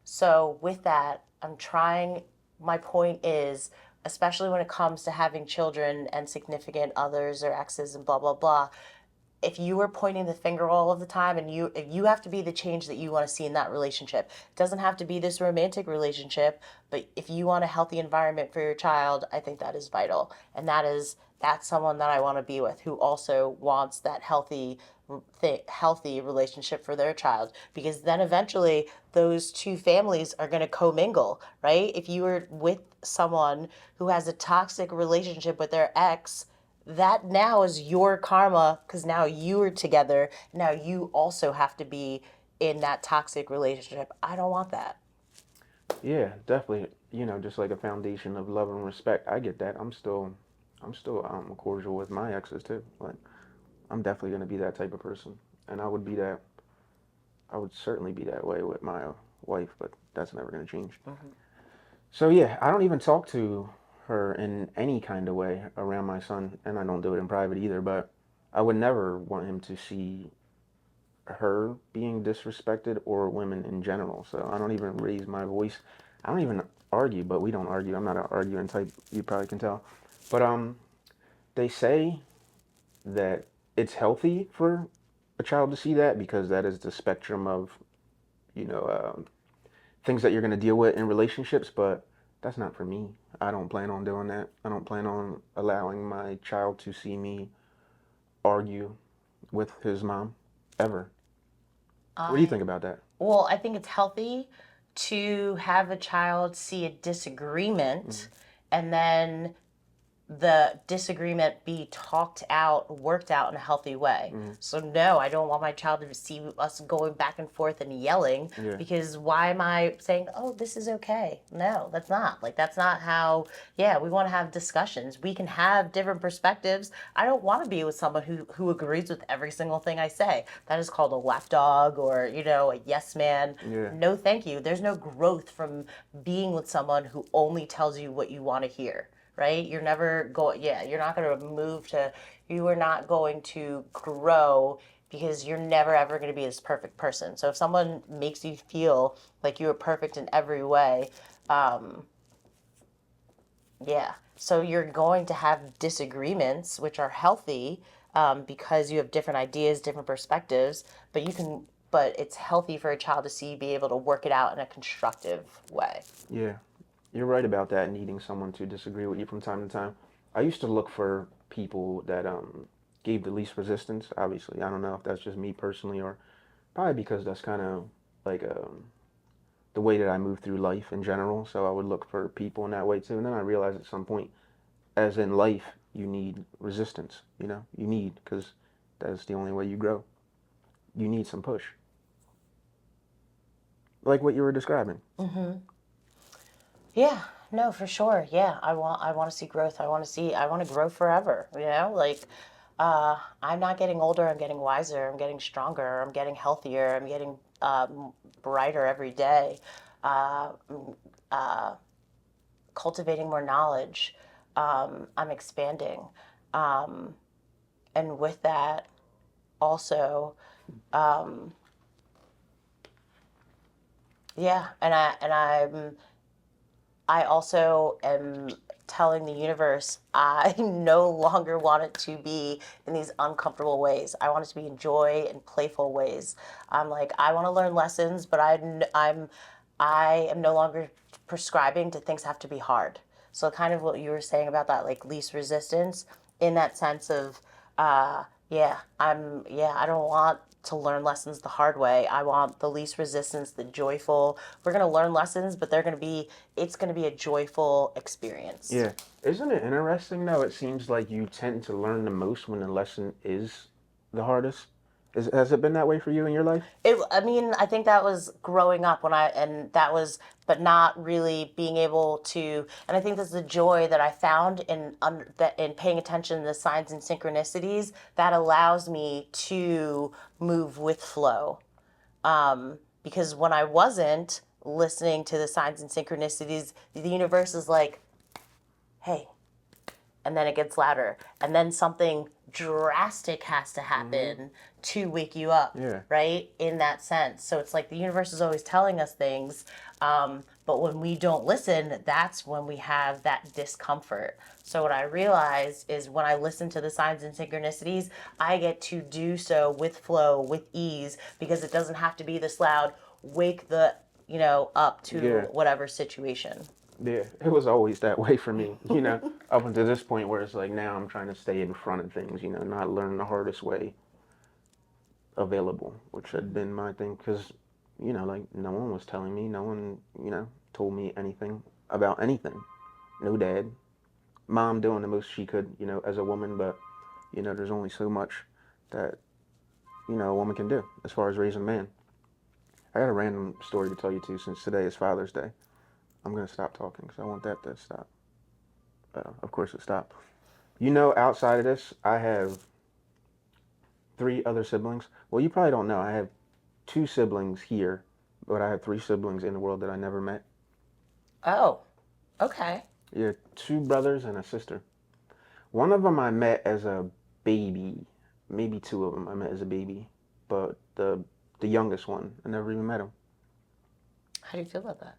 So with that, I'm trying, my point is, especially when it comes to having children and significant others or exes and blah, blah, blah, if you are pointing the finger all of the time and you have to be the change that you want to see in that relationship. It doesn't have to be this romantic relationship, but if you want a healthy environment for your child, I think that is vital. And that's someone that I want to be with who also wants that healthy relationship for their child, because then eventually those two families are going to commingle, right? If you are with someone who has a toxic relationship with their ex, that now is your karma because now you are together. Now you also have to be in that toxic relationship. I don't want that. Yeah, definitely. You know, just like a foundation of love and respect. I get that. I'm still cordial with my exes too. Like, I'm definitely gonna be that type of person, and I would be that. I would certainly be that way with my wife, but that's never gonna change. So yeah, I don't even talk to her in any kind of way around my son, and I don't do it in private either. But I would never want him to see her being disrespected or women in general. So I don't even raise my voice. I don't even argue, but we don't argue. I'm not an arguing type. You probably can tell. But they say that it's healthy for a child to see that because that is the spectrum of you know things that you're going to deal with in relationships. But that's not for me. I don't plan on doing that. I don't plan on allowing my child to see me argue with his mom ever. What do you I think about that? Well, I think it's healthy to have a child see a disagreement and then the disagreement be talked out, worked out in a healthy way. Mm-hmm. So no, I don't want my child to see us going back and forth and yelling, Yeah. because why am I saying, "Oh, this is okay"? No, that's not. Like that's not how, yeah, we want to have discussions. We can have different perspectives. I don't want to be with someone who agrees with every single thing I say. That is called a lapdog or, a yes man. Yeah. No, thank you. There's no growth from being with someone who only tells you what you want to hear. right? You're never you're not going to you are not going to grow because you're never ever going to be this perfect person. So if someone makes you feel like you are perfect in every way, um, yeah. So you're going to have disagreements, which are healthy, because you have different ideas, different perspectives. But it's healthy for a child to see you be able to work it out in a constructive way. Yeah, you're right about that, needing someone to disagree with you from time to time. I used to look for people that gave the least resistance. Obviously, I don't know if that's just me personally or probably because that's kind of like the way that I move through life in general. So I would look for people in that way too. And then I realized at some point, as in life, you need resistance. You know, you need, because that's the only way you grow. You need some push, like what you were describing. Mm-hmm. Yeah, no, for sure. Yeah, I want to see growth. I want to grow forever, you know? Like I'm not getting older, I'm getting wiser, I'm getting stronger, I'm getting healthier, I'm getting brighter every day. Mm, cultivating more knowledge. I'm expanding. Um, and with that also yeah, I also am telling the universe I no longer want it to be in these uncomfortable ways. I want it to be in joy and playful ways. I'm like, I want to learn lessons, but I am no longer prescribing to things have to be hard. So kind of what you were saying about that, like least resistance, in that sense of, I don't want to learn lessons the hard way. I want the least resistance, the joyful. We're gonna learn lessons, but it's gonna be a joyful experience. Yeah. Isn't it interesting though? It seems like you tend to learn the most when the lesson is the hardest. Has it been that way for you in your life? I mean, I think that was growing up and that was, but not really being able to. And I think that's the joy that I found in paying attention to the signs and synchronicities that allows me to move with flow. Because when I wasn't listening to the signs and synchronicities, the universe is like, hey, and then it gets louder, and then something drastic has to Mm-hmm. happen to wake you up, Yeah. right, in that sense. So it's like the universe is always telling us things, but when we don't listen, that's when we have that discomfort. So what I realize is when I listen to the signs and synchronicities, I get to do so with flow, with ease, because it doesn't have to be this loud wake the up to Yeah. whatever situation. Yeah. It was always that way for me, up until this point where it's like now I'm trying to stay in front of things, not learn the hardest way available, which had been my thing because, like no one was telling me, no one, told me anything about anything. No dad. Mom doing the most she could, as a woman, but, there's only so much that, a woman can do as far as raising a man. I got a random story to tell you too, since today is Father's Day. I'm gonna stop talking because I want that to stop. Of course, it stopped. Outside of this, I have three other siblings. Well, you probably don't know. I have two siblings here, but I have three siblings in the world that I never met. Oh, okay. Yeah, two brothers and a sister. One of them I met as a baby. Maybe two of them I met as a baby, but the youngest one, I never even met him. How do you feel about that?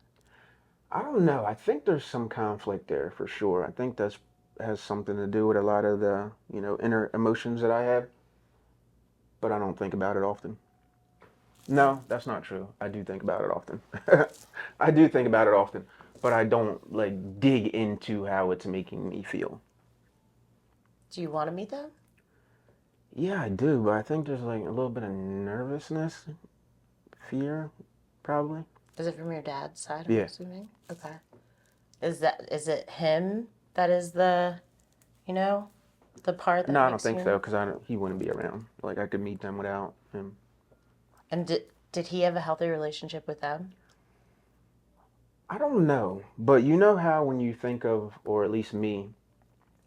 I don't know. I think there's some conflict there for sure. I think that's has something to do with a lot of the, inner emotions that I have, but I don't think about it often. No, that's not true. I do think about it often. I do think about it often, but I don't like dig into how it's making me feel. Do you want to meet them? Yeah, I do, but I think there's like a little bit of nervousness, fear, probably. Is it from your dad's side, I'm Yeah. assuming? Okay. Is it him that is you know, the part No, that I don't makes think so, you. because I don't, he wouldn't be around. Like I could meet them without him. And did he have a healthy relationship with them? I don't know, but you know how when you think of, or at least me,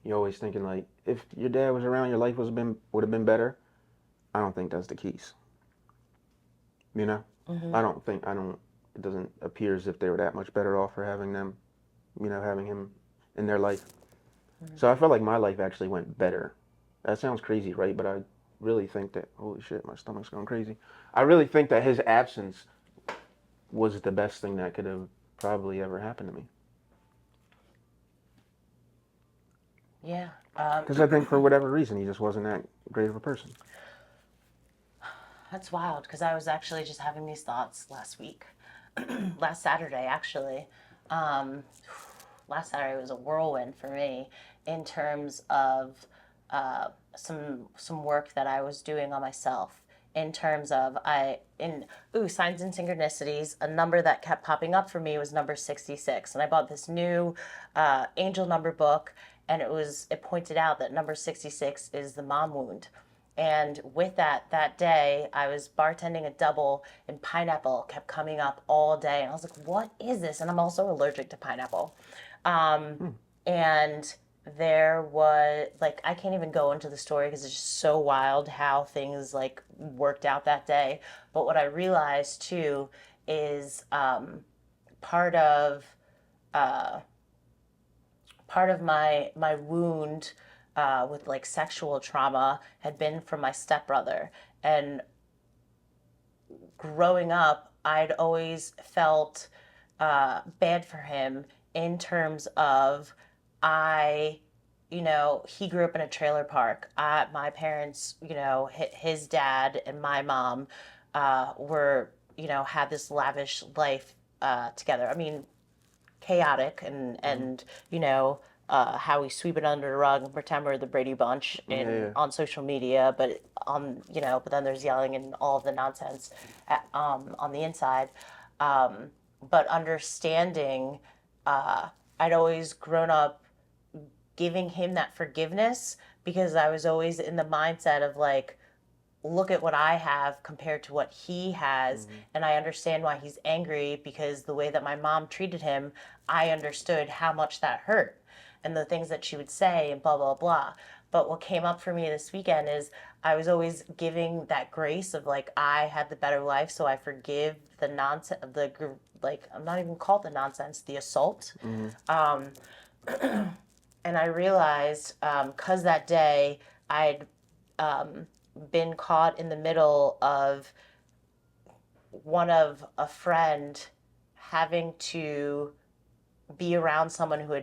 you're always thinking like, if your dad was around, your life would have been better. I don't think that's the case. You know, Mm-hmm. I don't. It doesn't appear as if they were that much better off for having them, having him in their life. So I felt like my life actually went better. That sounds crazy, right? But I really think that, holy shit, my stomach's going crazy. I really think that his absence was the best thing that could have probably ever happened to me. Yeah. Because I think for whatever reason, he just wasn't that great of a person. That's wild because I was actually just having these thoughts last week, last Saturday actually. Um, Last Saturday was a whirlwind for me in terms of some work that I was doing on myself. In terms of signs and synchronicities, a number that kept popping up for me was number 66, and I bought this new angel number book, and it pointed out that number 66 is the mom wound. And with that day, I was bartending a double, and pineapple kept coming up all day. And I was like, what is this? And I'm also allergic to pineapple. And there was, like, I can't even go into the story because it's just so wild how things, like, worked out that day. But what I realized, too, is part of part of my wound with like sexual trauma had been from my stepbrother. And growing up, I'd always felt bad for him in terms of I, he grew up in a trailer park. My parents, his dad and my mom were, had this lavish life together. I mean, chaotic Mm-hmm. and how we sweep it under the rug and pretend we're the Brady Bunch in Yeah. on social media, but but then there's yelling and all of the nonsense on the inside. Um, but understanding, I'd always grown up giving him that forgiveness because I was always in the mindset of like, look at what I have compared to what he has. Mm-hmm. And I understand why he's angry because the way that my mom treated him, I understood how much that hurt and the things that she would say and blah, blah, blah. But what came up for me this weekend is I was always giving that grace of like, I had the better life. So I forgive the nonsense, like, I'm not even called the nonsense, the assault. Mm-hmm. And I realized, because that day I'd been caught in the middle of one of a friend having to be around someone who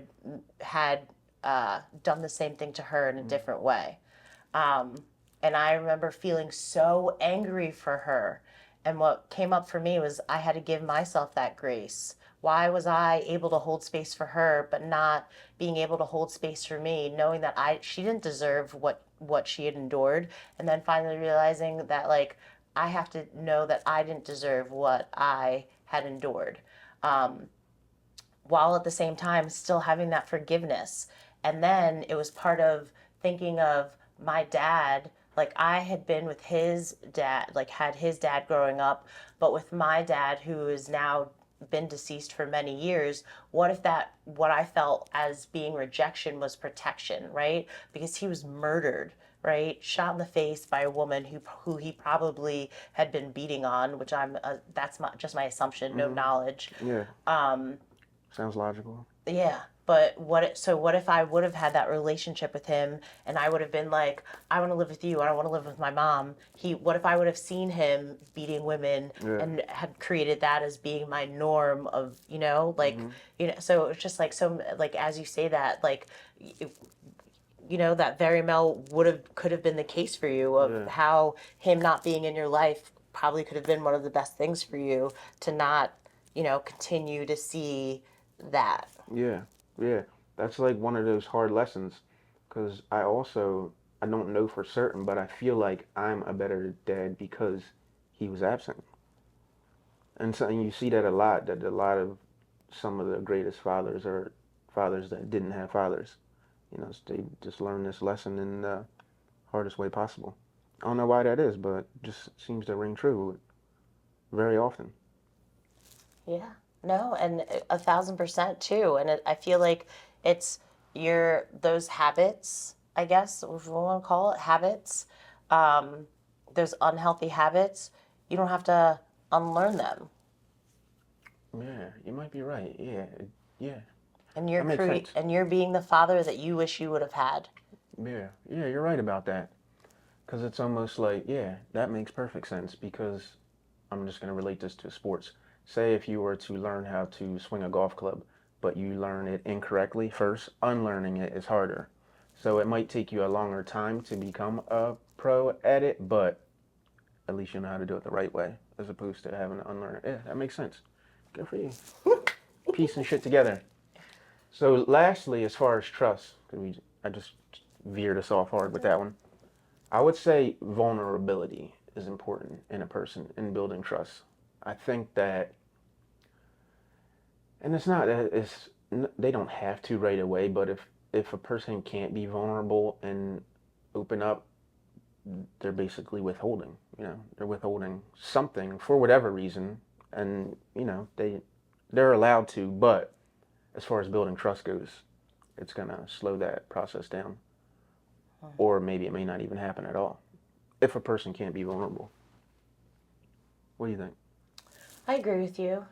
had done the same thing to her in a different way. Um, and I remember feeling so angry for her. And what came up for me was I had to give myself that grace. Why was I able to hold space for her, but not being able to hold space for me, knowing that she didn't deserve what she had endured, and then finally realizing that like I have to know that I didn't deserve what I had endured. Um, while at the same time still having that forgiveness. And then it was part of thinking of my dad. Like I had been with his dad, like had his dad growing up, but with my dad, who is now been deceased for many years, what if what I felt as being rejection was protection, right? Because he was murdered, right, shot in the face by a woman who he probably had been beating on, which that's just my assumption, no Mm-hmm. knowledge. Yeah. um Sounds logical. yeah, but what if I would have had that relationship with him and I would have been like, I want to live with you, I don't want to live with my mom. What if I would have seen him beating women Yeah. and had created that as being my norm of, like, Mm-hmm. so it's just like, so like as you say that, like, that very well could have been the case for you of Yeah. how him not being in your life probably could have been one of the best things for you to not, continue to see that. Yeah. Yeah. That's like one of those hard lessons because I don't know for certain, but I feel like I'm a better dad because he was absent. And so you see that a lot, that a lot of some of the greatest fathers are fathers that didn't have fathers. They just learned this lesson in the hardest way possible. I don't know why that is, but it just seems to ring true very often. Yeah, no, and 1,000% too. And I feel like it's those habits, I guess, if we want to call it habits, um, those unhealthy habits, you don't have to unlearn them. Yeah, you might be right. Yeah, yeah. And That makes sense. and you're being the father that you wish you would have had. Yeah, yeah, you're right about that. Because it's almost like, yeah, that makes perfect sense. Because I'm just going to relate this to sports. Say if you were to learn how to swing a golf club, but you learn it incorrectly first, unlearning it is harder. So it might take you a longer time to become a pro at it, but at least you know how to do it the right way, as opposed to having to unlearn it. Yeah, that makes sense. Good for you. Piecing shit together. So lastly, as far as trust, because I just veered us off hard with that one. I would say vulnerability is important in a person in building trust. I think that, and it's not that they don't have to right away, but if a person can't be vulnerable and open up, they're basically withholding. They're withholding something for whatever reason, and they're allowed to. But as far as building trust goes, it's gonna slow that process down, or maybe it may not even happen at all if a person can't be vulnerable. What do you think? I agree with you.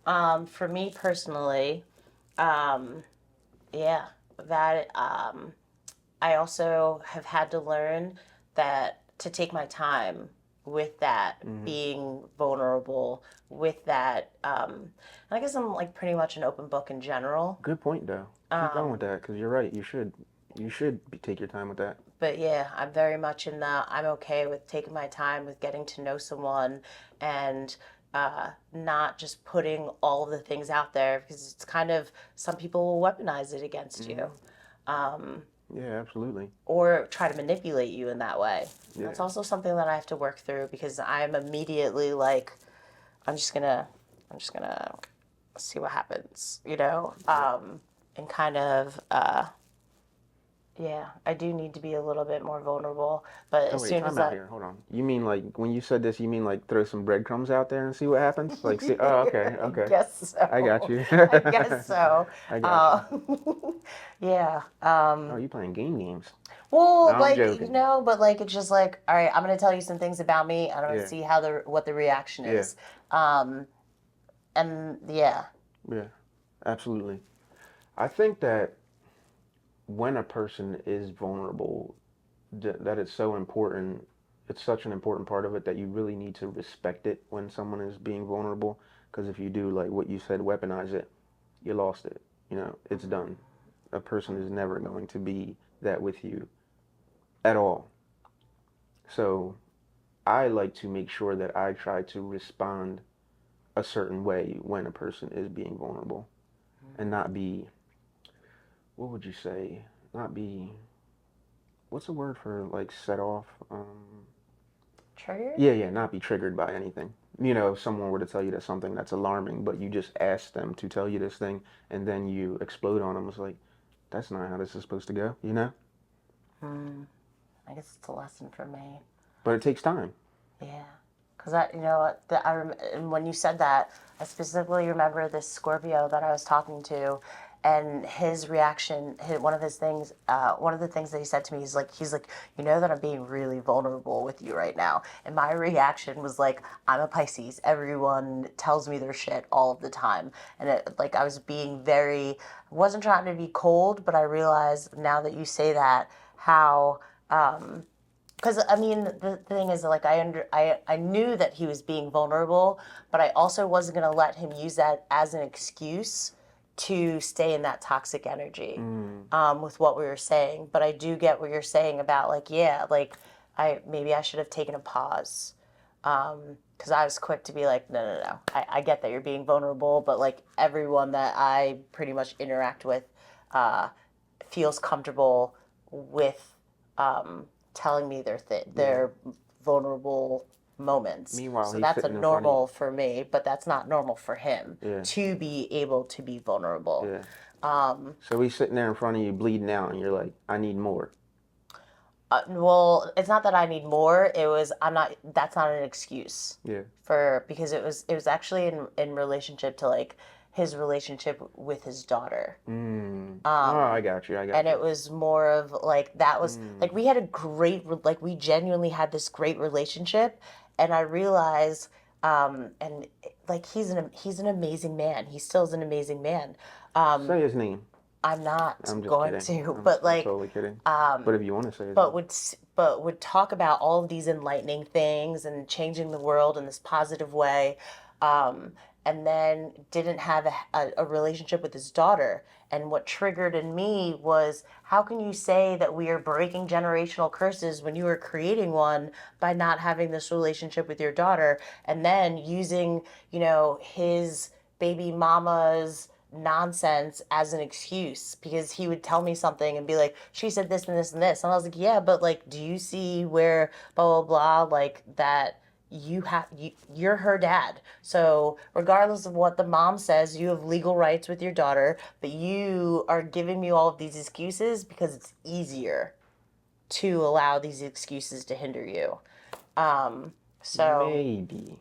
For me personally, um, yeah, that I also have had to learn that to take my time with that being vulnerable, with that. I guess I'm like pretty much an open book in general. Good point, though. Keep going with that, because you're right. You should take your time with that. But yeah, I'm very much in the I'm okay with taking my time with getting to know someone and not just putting all of the things out there because it's kind of some people will weaponize it against you. Yeah, absolutely. Or try to manipulate you in that way. Yeah. That's also something that I have to work through because I'm immediately like, I'm just gonna see what happens, and kind of, yeah, I do need to be a little bit more vulnerable. But Oh as wait, soon as time out that, here. Hold on. You mean like when you said this? You mean like throw some breadcrumbs out there and see what happens? Like see? Oh, okay, I okay. guess so. I got you. I guess so. I got you. Yeah. Oh, you playing games? No, Well, I'm like joking. but like it's just like, all right, I'm gonna tell you some things about me. I'm gonna Yeah, see how what the reaction yeah, is. Um, and yeah, yeah. Absolutely. I think that when a person is vulnerable, that it's so important. It's such an important part of it that you really need to respect it when someone is being vulnerable. Because if you do, like what you said, weaponize it, you lost it. It's done. A person is never going to be that with you at all. So I like to make sure that I try to respond a certain way when a person is being vulnerable and not be, what would you say? Not be, what's the word for like set off? triggered. Yeah, yeah, not be triggered by anything. If someone were to tell you that something that's alarming, but you just ask them to tell you this thing and then you explode on them, it's like, that's not how this is supposed to go? I guess it's a lesson for me. But it takes time. Yeah, because and when you said that, I specifically remember this Scorpio that I was talking to, and his reaction, one of the things that he said to me, he's like, that I'm being really vulnerable with you right now, and my reaction was like, I'm a Pisces. Everyone tells me their shit all of the time, and like I was being wasn't trying to be cold, but I realized now that you say that how. Because I mean, the thing is, like, I knew that he was being vulnerable, but I also wasn't gonna let him use that as an excuse to stay in that toxic energy. With what we were saying, but I do get what you're saying about like, yeah, like I should have taken a pause, because I was quick to be like, no, no, no. I get that you're being vulnerable, but like everyone that I pretty much interact with, uh, feels comfortable with telling me Yeah. their vulnerable moments. Meanwhile, So he's that's a sitting in front of you. normal for me, but that's not normal for him Yeah, to be able to be vulnerable. yeah. So he's sitting there in front of you bleeding out, and you're like, I need more. Well, it's not that I need more. It was I'm not. That's not an excuse Yeah. because it was actually in relationship to like his relationship with his daughter. Oh, I got you. I got And you. it was more of like that was like we had a great like we genuinely had this great relationship, and I realized and like he's an amazing man. He still is an amazing man. Say his name. I'm not I'm just going kidding. to, I'm, but I'm like, totally kidding. um, But if you want to say it, but would talk about all of these enlightening things and changing the world in this positive way, um, and then didn't have a relationship with his daughter. And what triggered in me was, how can you say that we are breaking generational curses when you are creating one by not having this relationship with your daughter, and then using, his baby mama's nonsense as an excuse, because he would tell me something and be like, she said this and this and this, and I was like, yeah, but like, do you see where blah blah blah, like that you're her dad, so regardless of what the mom says, you have legal rights with your daughter, but you are giving me all of these excuses because it's easier to allow these excuses to hinder you. So maybe,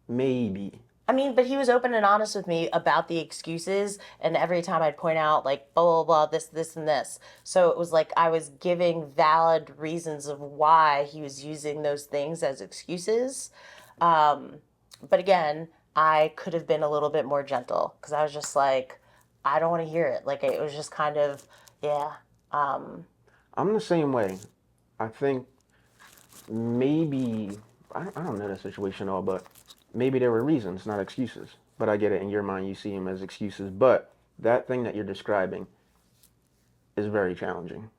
maybe. I mean, but he was open and honest with me about the excuses, and every time I'd point out, like, blah, blah, blah, this, and this. So it was like I was giving valid reasons of why he was using those things as excuses. Um, but again, I could have been a little bit more gentle, because I was just like, I don't want to hear it. Like, it was just kind of, yeah. Um, I'm the same way. I think maybe I don't know the situation at all, but maybe there were reasons, not excuses. But I get it. In your mind, you see them as excuses. But that thing that you're describing is very challenging.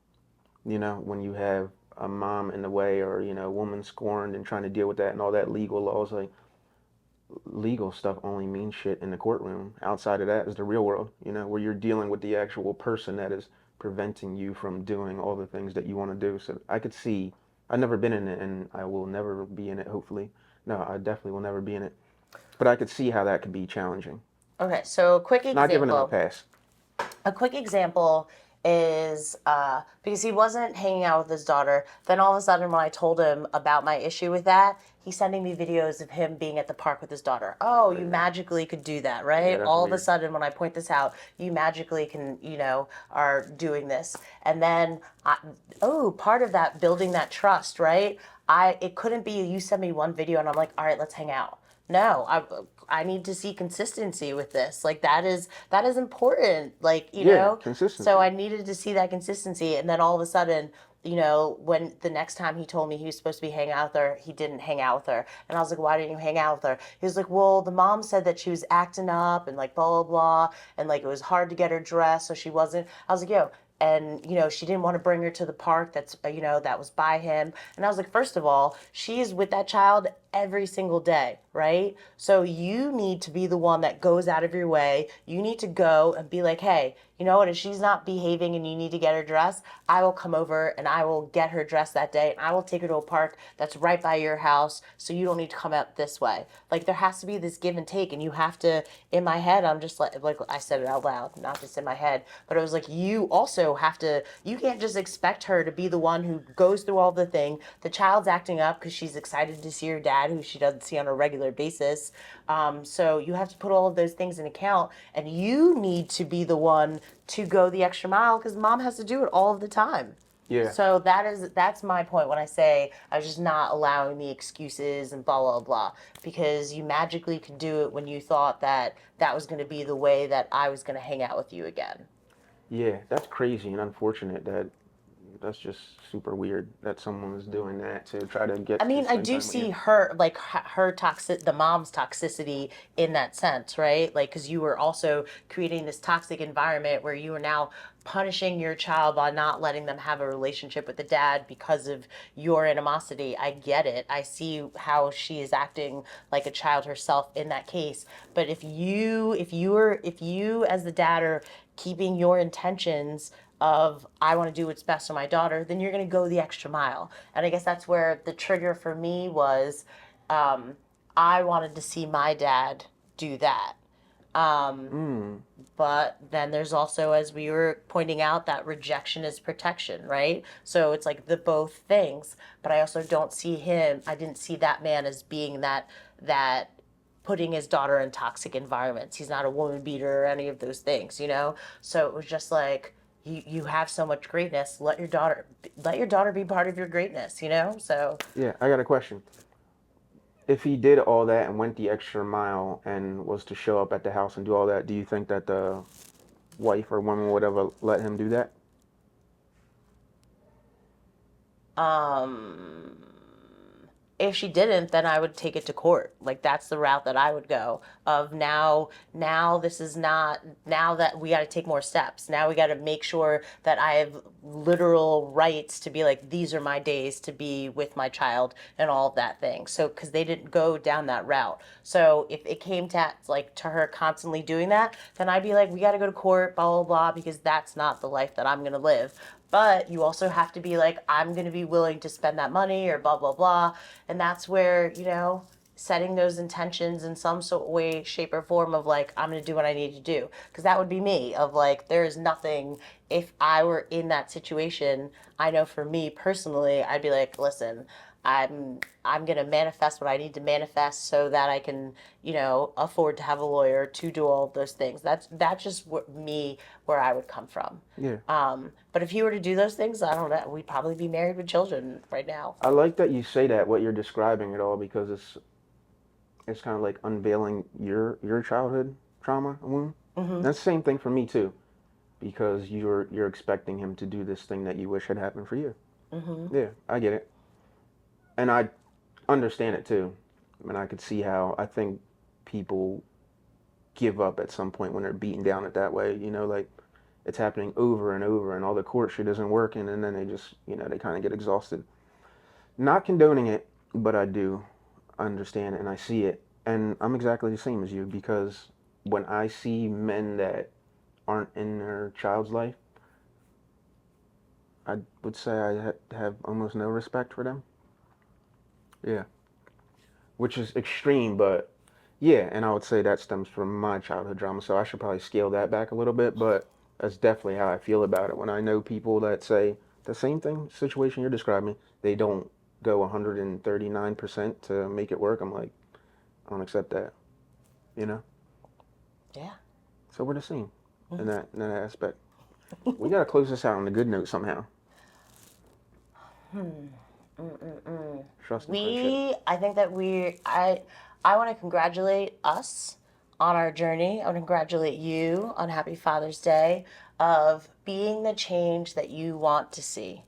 When you have a mom in the way, or a woman scorned and trying to deal with that and all that legal laws, like legal stuff only means shit in the courtroom. Outside of that is the real world, where you're dealing with the actual person that is preventing you from doing all the things that you want to do. So I could see, I've never been in it and I will never be in it, hopefully. No, I definitely will never be in it. But I could see how that could be challenging. okay, so Not giving him a pass. a quick example is because he wasn't hanging out with his daughter. Then all of a sudden, when I told him about my issue with that, he's sending me videos of him being at the park with his daughter. Oh, you magically could do that, Yeah, right? that's All of a weird. sudden, when I point this out, you magically can, are doing this. And then, part of that building that trust, right? It couldn't be you send me one video and I'm like, all right, let's hang out. No, I need to see consistency with this. Like that is important. Like, Yeah, so consistency. I needed to see that consistency, and then all of a sudden, when the next time he told me he was supposed to be hanging out with her, he didn't hang out with her. And I was like, why didn't you hang out with her? He was like, well, the mom said that she was acting up and like blah blah blah, and like it was hard to get her dressed, so she wasn't. I was like, yo, and she didn't want to bring her to the park that's that was by him. And I was like, first of all, she is with that child every single day, right? So you need to be the one that goes out of your way. You need to go and be like, hey, you know what, if she's not behaving and you need to get her dressed, I will come over and I will get her dressed that day, and I will take her to a park that's right by your house, so you don't need to come out this way. Like, there has to be this give and take, and you have to. In my head, I'm just like I said it out loud, not just in my head, but it was like, you also have to. You can't just expect her to be the one who goes through all the thing. The child's acting up because she's excited to see her dad, who she doesn't see on a regular basis. So you have to put all of those things in account, and you need to be the one to go the extra mile, because mom has to do it all of the time. Yeah. So that's my point when I say I was just not allowing the excuses and blah blah blah, because you magically could do it when you thought that that was going to be the way that I was going to hang out with you again. Yeah, that's crazy and unfortunate. That's just super weird that someone is doing that to try to I get to mean, I spend do time with you. see her, like her toxic, the mom's toxicity in that sense, right? Like, because you were also creating this toxic environment where you are now punishing your child by not letting them have a relationship with the dad because of your animosity. I get it. I see how she is acting like a child herself in that case. But if you as the dad are keeping your intentions of, I want to do what's best for my daughter, then you're going to go the extra mile. And I guess that's where the trigger for me was, um, I wanted to see my dad do that. Um, Mm. but then there's also, as we were pointing out, that rejection is protection, right? So it's like the both things. But I also don't see him. I didn't see that man as being that putting his daughter in toxic environments. He's not a woman beater or any of those things. So it was just like, you have so much greatness. Let your daughter be part of your greatness. So Yeah, I got a question. If he did all that and went the extra mile and was to show up at the house and do all that, do you think that wife or woman would ever let him do that? Um, if she didn't, then I would take it to court. Like that's the route that I would go. Of now this is not, now that we got to take more steps. Now we got to make sure that I have literal rights to be like, these are my days to be with my child and all of that thing. So because they didn't go down that route. So if it came to like to her constantly doing that, then I'd be like, we got to go to court, blah blah blah, because that's not the life that I'm gonna live. But you also have to be like, I'm going to be willing to spend that money or blah, blah, blah. And that's where, setting those intentions in some sort of way, shape, or form of like, I'm going to do what I need to do. Because that would be me, of like, there is nothing, if I were in that situation, I know for me personally, I'd be like, listen, I'm gonna manifest what I need to manifest so that I can, afford to have a lawyer to do all of those things. That's just me where I would come from. Yeah. But if you were to do those things, I don't know, we'd probably be married with children right now. I like that you say that, what you're describing it all, because it's kind of like unveiling your childhood trauma wound. That's the same thing for me too, because you're expecting him to do this thing that you wish had happened for you. Yeah, I get it. And I understand it too. And I could see how I think people give up at some point when they're beaten down it that way. Like it's happening over and over, and all the court shit isn't working, and then they just, they kind of get exhausted. Not condoning it, but I do understand it and I see it. And I'm exactly the same as you, because when I see men that aren't in their child's life, I would say I have almost no respect for them. Yeah. Which is extreme, but yeah, and I would say that stems from my childhood drama, so I should probably scale that back a little bit, but that's definitely how I feel about it. When I know people that say the same thing, situation you're describing, they don't go 139% to make it work, I'm like, I don't accept that, you know? Yeah. So we're the same in that aspect. We gotta close this out on a good note somehow. Trust and friendship. I think that I want to congratulate us on our journey. I want to congratulate you on Happy Father's Day of being the change that you want to see.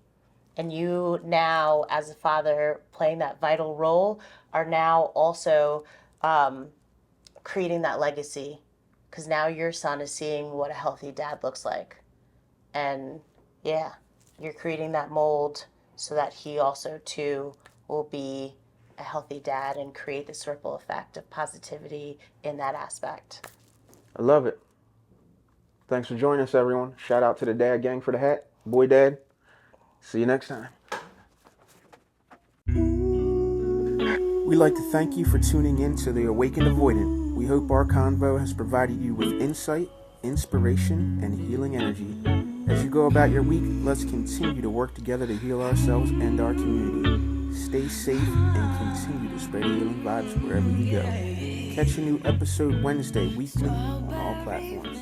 And you now, as a father, playing that vital role, are now also creating that legacy. Because now your son is seeing what a healthy dad looks like. And yeah, you're creating that mold so that he also, too, will be a healthy dad and create this ripple effect of positivity in that aspect. I love it. Thanks for joining us, everyone. Shout out to the Dad Gang for the hat. Boy Dad. See you next time. We'd like to thank you for tuning in to The Awakened Avoidant. We hope our convo has provided you with insight, inspiration, and healing energy. As you go about your week, let's continue to work together to heal ourselves and our community. Stay safe and continue to spread healing vibes wherever you go. Catch a new episode Wednesday weekly on all platforms.